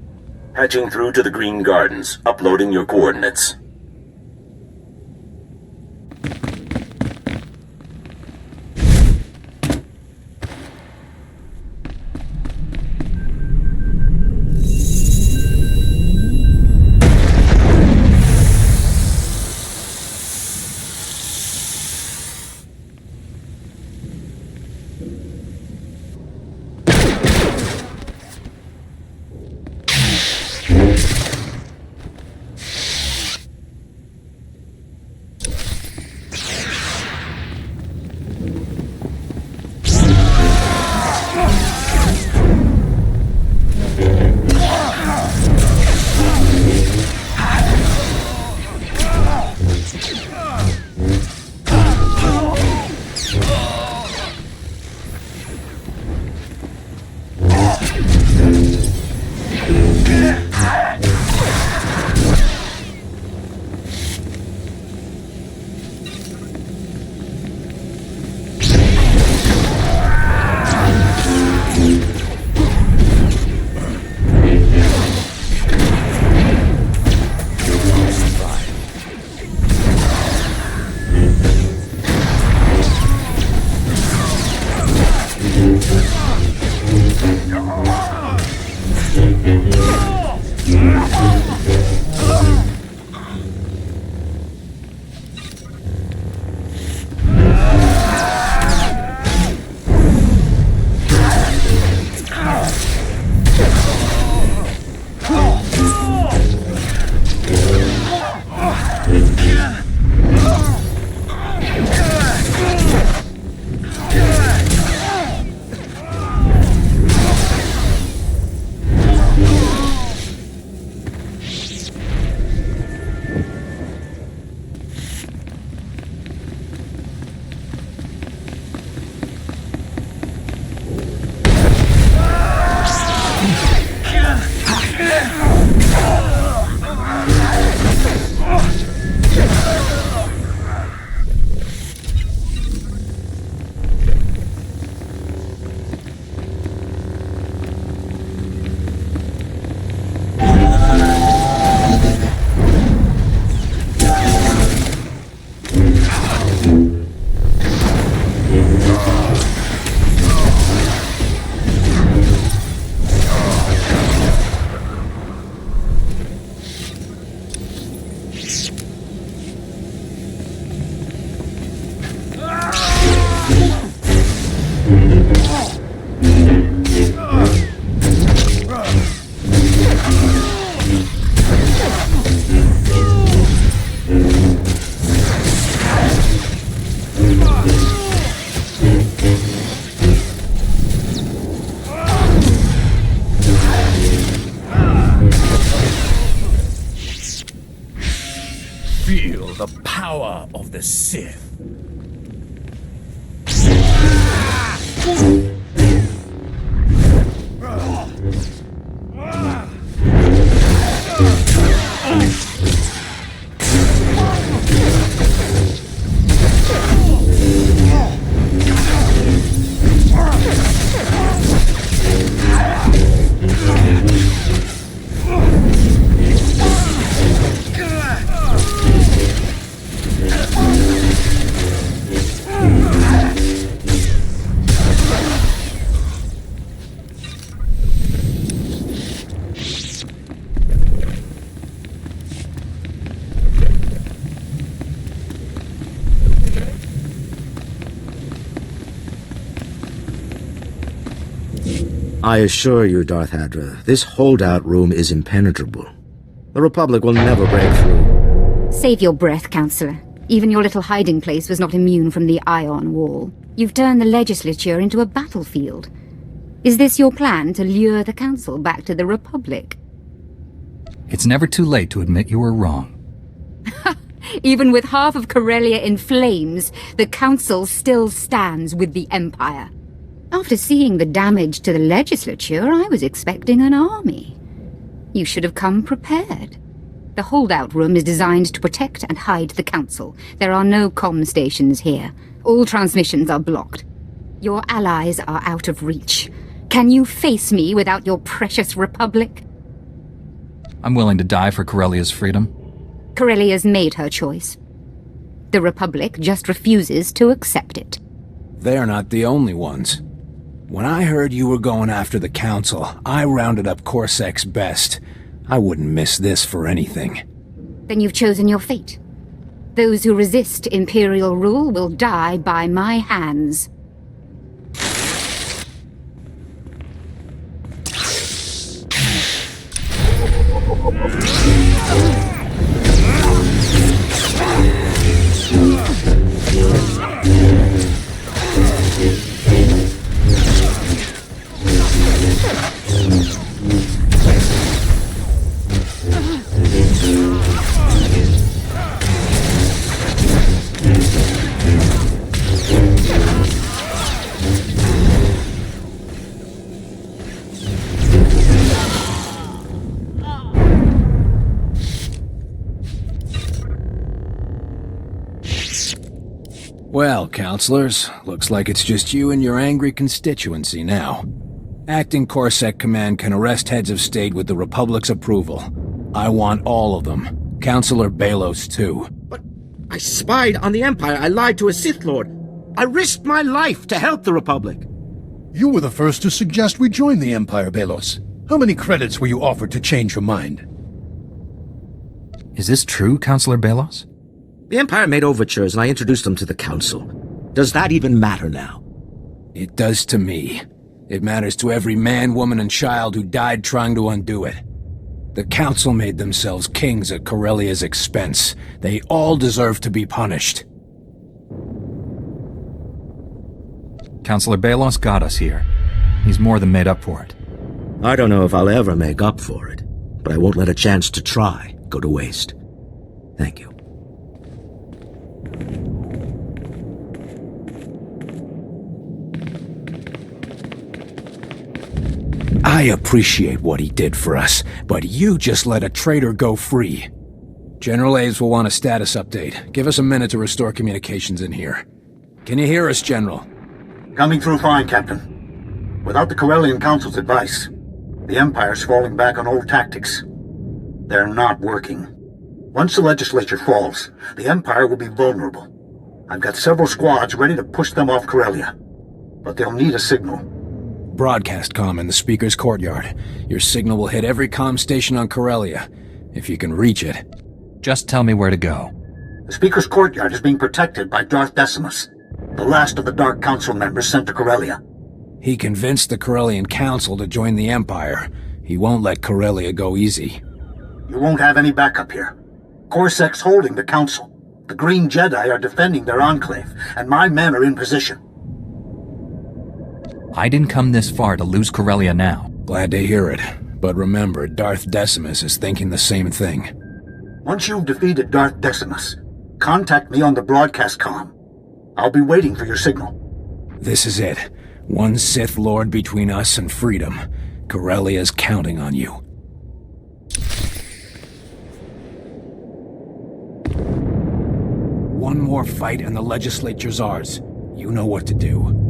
Patching through to the Green Gardens, uploading your coordinates. Feel the power of the Sith. I assure you, Darth Hadra, this holdout room is impenetrable. The Republic will never break through. Save your breath, Counselor. Even your little hiding place was not immune from the Ion Wall. You've turned the legislature into a battlefield. Is this your plan to lure the Council back to the Republic? It's never too late to admit you were wrong. Even with half of Corellia in flames, the Council still stands with the Empire. After seeing the damage to the legislature, I was expecting an army. You should have come prepared. The holdout room is designed to protect and hide the Council. There are no comm stations here. All transmissions are blocked. Your allies are out of reach. Can you face me without your precious Republic? I'm willing to die for Corellia's freedom. Corellia's made her choice. The Republic just refuses to accept it. They're not the only ones. When I heard you were going after the Council, I rounded up Corsek's best. I wouldn't miss this for anything. Then you've chosen your fate. Those who resist Imperial rule will die by my hands. Well, counselors, looks like it's just you and your angry constituency now. Acting Corsec Command can arrest heads of state with the Republic's approval. I want all of them. Councilor Belos, too. But I spied on the Empire. I lied to a Sith Lord. I risked my life to help the Republic. You were the first to suggest we join the Empire, Belos. How many credits were you offered to change your mind? Is this true, Councilor Belos? The Empire made overtures and I introduced them to the Council. Does that even matter now? It does to me. It matters to every man, woman, and child who died trying to undo it. The Council made themselves kings at Corellia's expense. They all deserve to be punished. Councilor Belos got us here. He's more than made up for it. I don't know if I'll ever make up for it, but I won't let a chance to try go to waste. Thank you. I appreciate what he did for us, but you just let a traitor go free. General Aves will want a status update. Give us a minute to restore communications in here. Can you hear us, General? Coming through fine, Captain. Without the Corellian Council's advice, the Empire's falling back on old tactics. They're not working. Once the legislature falls, the Empire will be vulnerable. I've got several squads ready to push them off Corellia, but they'll need a signal. Broadcast comm in the Speaker's courtyard. Your signal will hit every comm station on Corellia, if you can reach it. Just tell me where to go. The Speaker's courtyard is being protected by Darth Decimus, the last of the Dark Council members sent to Corellia. He convinced the Corellian Council to join the Empire. He won't let Corellia go easy. You won't have any backup here. Corsek's holding the Council. The Green Jedi are defending their enclave, and my men are in position. I didn't come this far to lose Corellia now. Glad to hear it. But remember, Darth Decimus is thinking the same thing. Once you've defeated Darth Decimus, contact me on the broadcast comm. I'll be waiting for your signal. This is it. One Sith Lord between us and freedom. Corellia's counting on you. One more fight and the legislature's ours. You know what to do.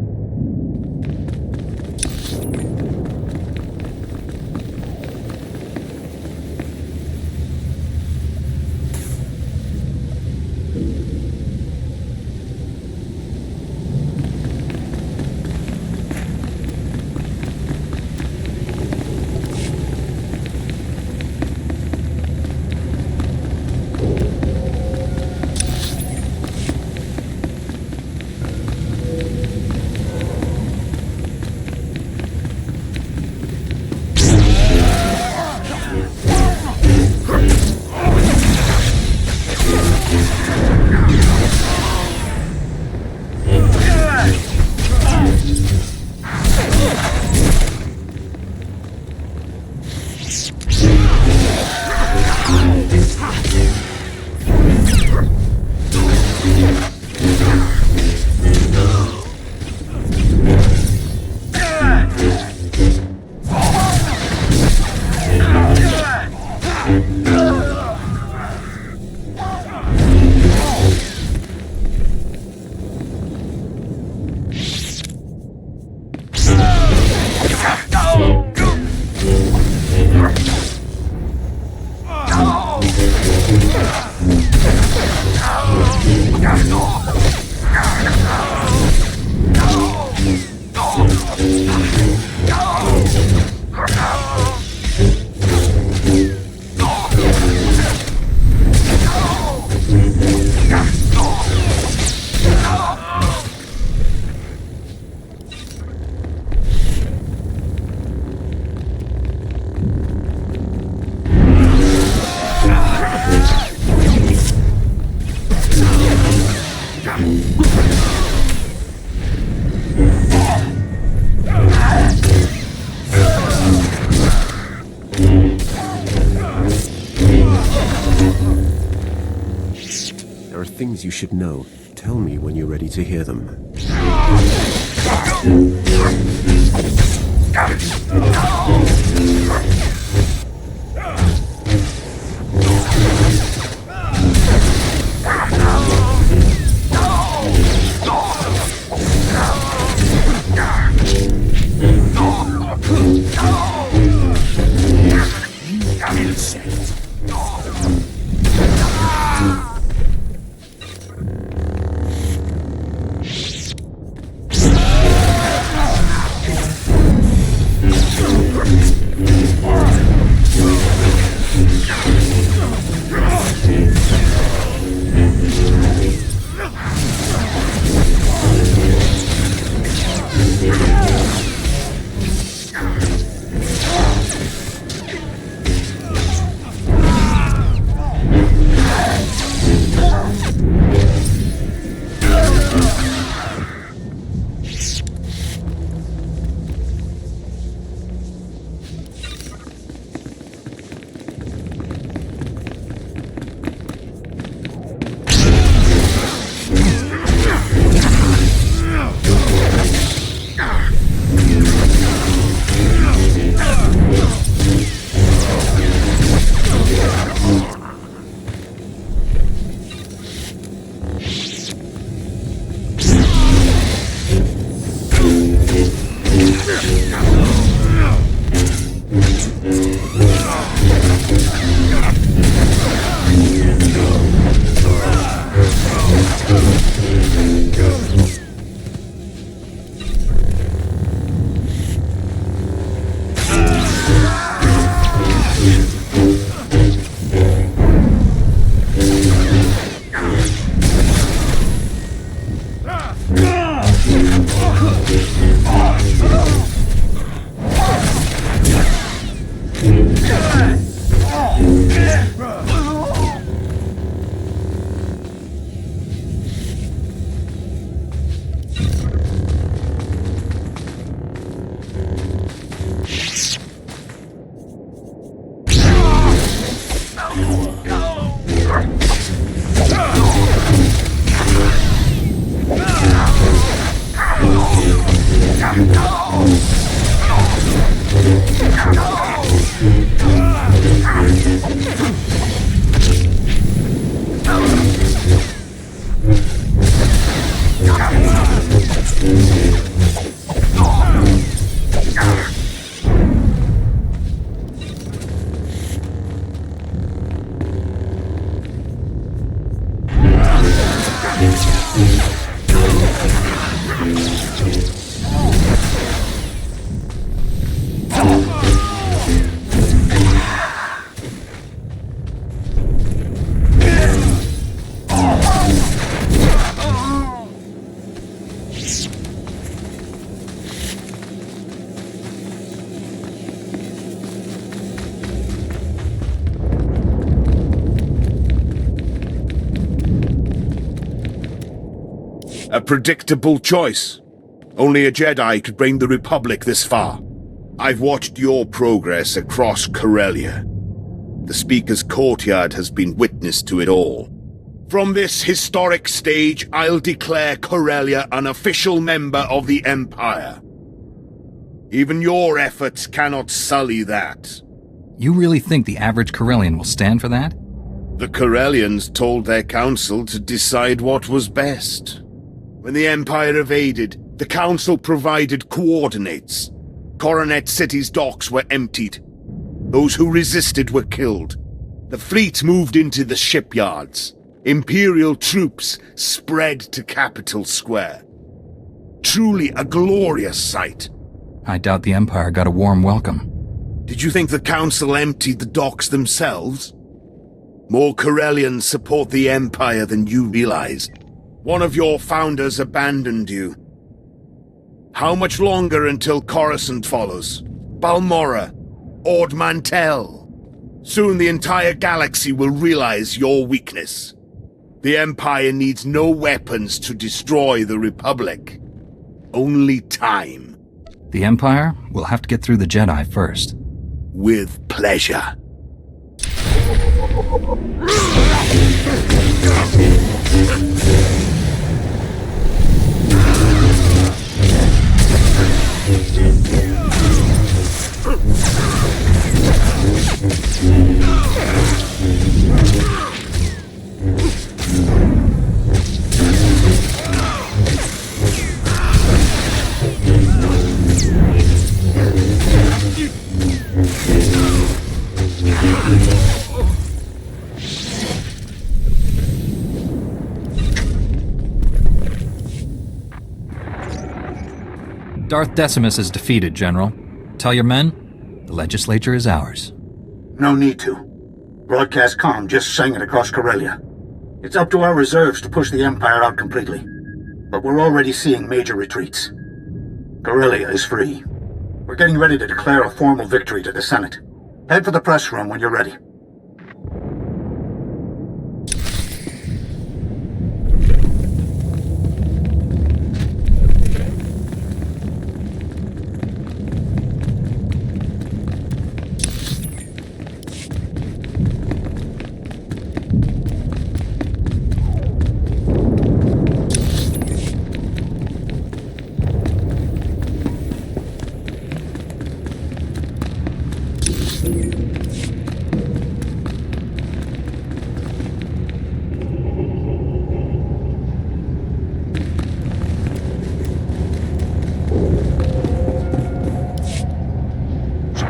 things you should know. Tell me when you're ready to hear them. A predictable choice. Only a Jedi could bring the Republic this far. I've watched your progress across Corellia. The Speaker's courtyard has been witness to it all. From this historic stage, I'll declare Corellia an official member of the Empire. Even your efforts cannot sully that. You really think the average Corellian will stand for that? The Corellians told their council to decide what was best. When the Empire evaded, the Council provided coordinates. Coronet City's docks were emptied. Those who resisted were killed. The fleet moved into the shipyards. Imperial troops spread to Capital Square. Truly a glorious sight. I doubt the Empire got a warm welcome. Did you think the Council emptied the docks themselves? More Corellians support the Empire than you realized. One of your founders abandoned you. How much longer until Coruscant follows? Balmorra? Ord Mantell? Soon the entire galaxy will realize your weakness. The Empire needs no weapons to destroy the Republic. Only time. The Empire will have to get through the Jedi first. With pleasure. Darth Decimus is defeated, General. Tell your men, the legislature is ours. No need to. Broadcast comm just sang it across Corellia. It's up to our reserves to push the Empire out completely. But we're already seeing major retreats. Corellia is free. We're getting ready to declare a formal victory to the Senate. Head for the press room when you're ready.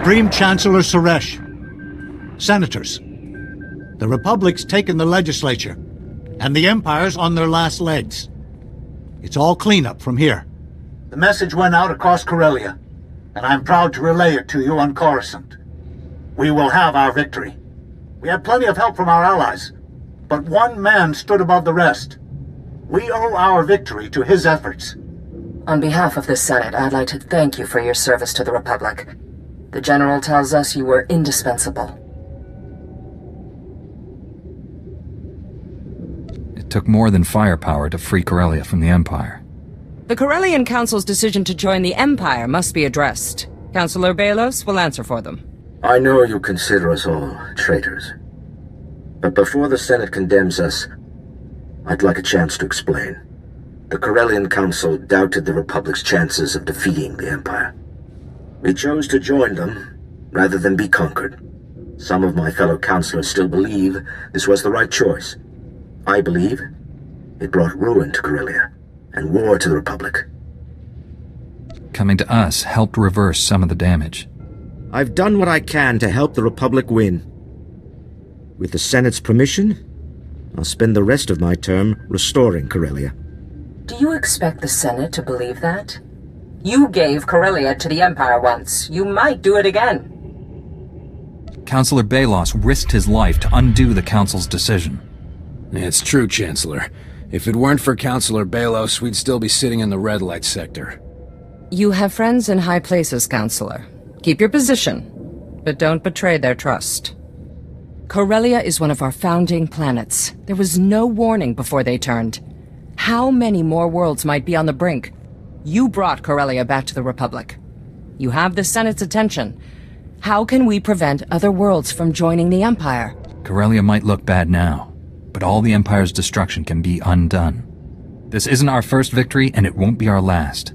Supreme Chancellor Suresh. Senators. The Republic's taken the legislature, and the Empire's on their last legs. It's all cleanup from here. The message went out across Corellia, and I'm proud to relay it to you on Coruscant. We will have our victory. We had plenty of help from our allies, but one man stood above the rest. We owe our victory to his efforts. On behalf of the Senate, I'd like to thank you for your service to the Republic. The General tells us you were indispensable. It took more than firepower to free Corellia from the Empire. The Corellian Council's decision to join the Empire must be addressed. Councillor Balos will answer for them. I know you consider us all traitors. But before the Senate condemns us, I'd like a chance to explain. The Corellian Council doubted the Republic's chances of defeating the Empire. We chose to join them, rather than be conquered. Some of my fellow councillors still believe this was the right choice. I believe it brought ruin to Corellia, and war to the Republic. Coming to us helped reverse some of the damage. I've done what I can to help the Republic win. With the Senate's permission, I'll spend the rest of my term restoring Corellia. Do you expect the Senate to believe that? You gave Corellia to the Empire once. You might do it again. Councillor Balos risked his life to undo the Council's decision. It's true, Chancellor. If it weren't for Councillor Balos, we'd still be sitting in the red light sector. You have friends in high places, Councillor. Keep your position, but don't betray their trust. Corellia is one of our founding planets. There was no warning before they turned. How many more worlds might be on the brink? You brought Corellia back to the Republic. You have the Senate's attention. How can we prevent other worlds from joining the Empire? Corellia might look bad now, but all the Empire's destruction can be undone. This isn't our first victory, and it won't be our last.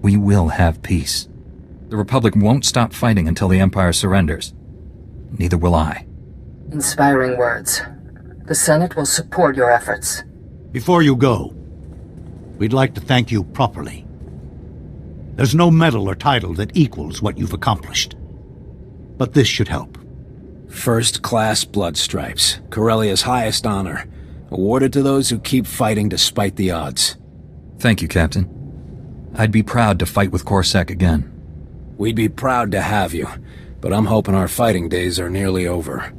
We will have peace. The Republic won't stop fighting until the Empire surrenders. Neither will I. Inspiring words. The Senate will support your efforts. Before you go, we'd like to thank you properly. There's no medal or title that equals what you've accomplished. But this should help. First-class blood stripes, Corellia's highest honor, awarded to those who keep fighting despite the odds. Thank you, Captain. I'd be proud to fight with Corsac again. We'd be proud to have you, but I'm hoping our fighting days are nearly over.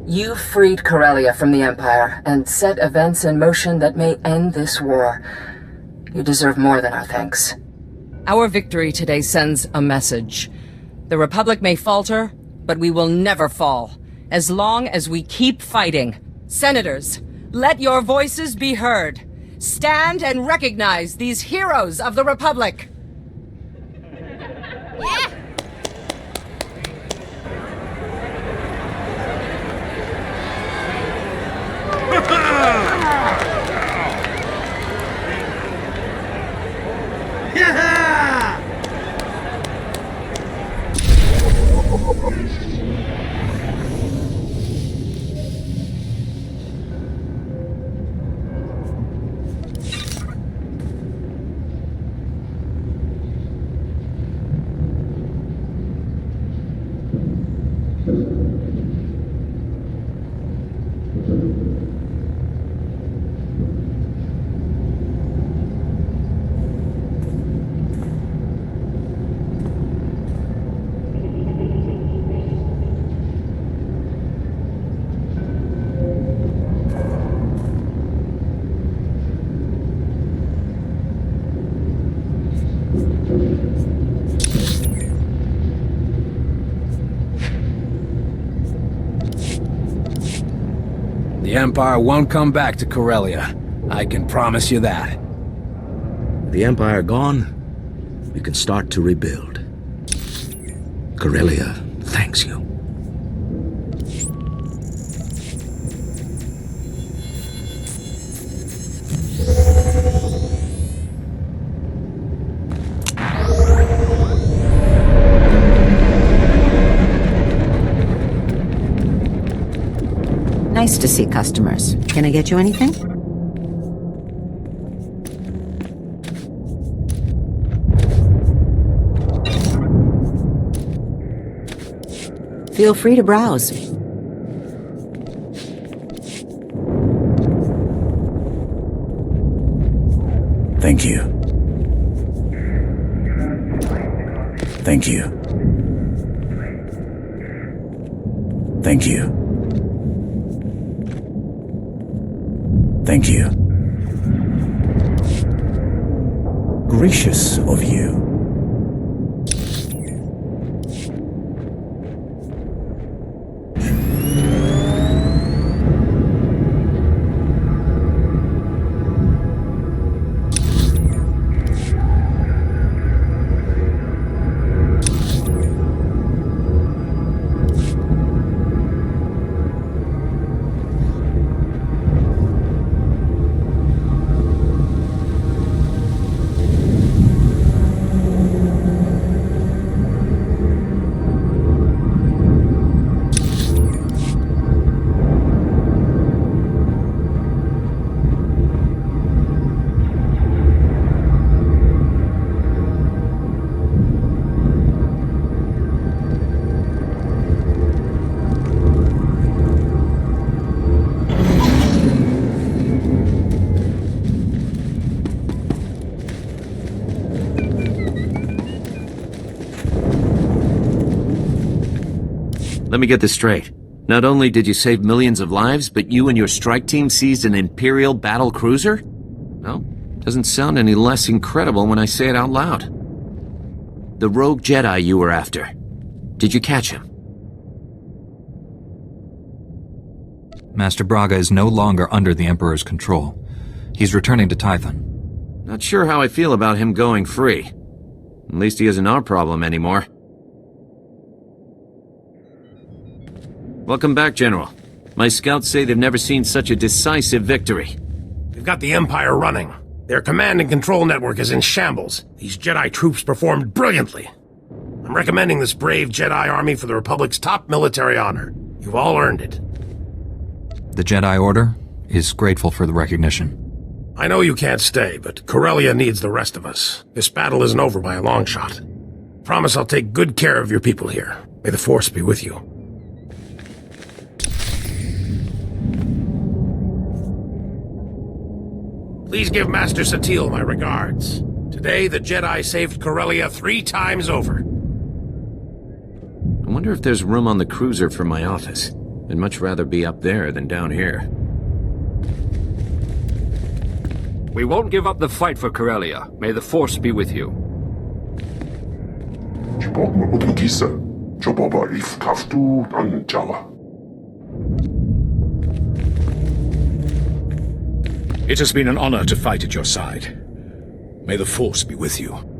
You freed Corellia from the Empire and set events in motion that may end this war. You deserve more than our thanks. Our victory today sends a message. The Republic may falter, but we will never fall, as long as we keep fighting. Senators, let your voices be heard. Stand and recognize these heroes of the Republic. The Empire won't come back to Corellia. I can promise you that. The Empire gone, we can start to rebuild. Corellia thanks you. Nice to see customers. Can I get you anything? Feel free to browse. Thank you. Thank you. Thank you. Thank you. Gracious of you. Let me get this straight. Not only did you save millions of lives, but you and your strike team seized an Imperial battle cruiser? No, doesn't sound any less incredible when I say it out loud. The rogue Jedi you were after. Did you catch him? Master Braga is no longer under the Emperor's control. He's returning to Tython. Not sure how I feel about him going free. At least he isn't our problem anymore. Welcome back, General. My scouts say they've never seen such a decisive victory. We've got the Empire running. Their command and control network is in shambles. These Jedi troops performed brilliantly. I'm recommending this brave Jedi army for the Republic's top military honor. You've all earned it. The Jedi Order is grateful for the recognition. I know you can't stay, but Corellia needs the rest of us. This battle isn't over by a long shot. Promise I'll take good care of your people here. May the Force be with you. Please give Master Satil my regards. Today, the Jedi saved Corellia 3 times over. I wonder if there's room on the cruiser for my office. I'd much rather be up there than down here. We won't give up the fight for Corellia. May the Force be with you. It has been an honor to fight at your side. May the Force be with you.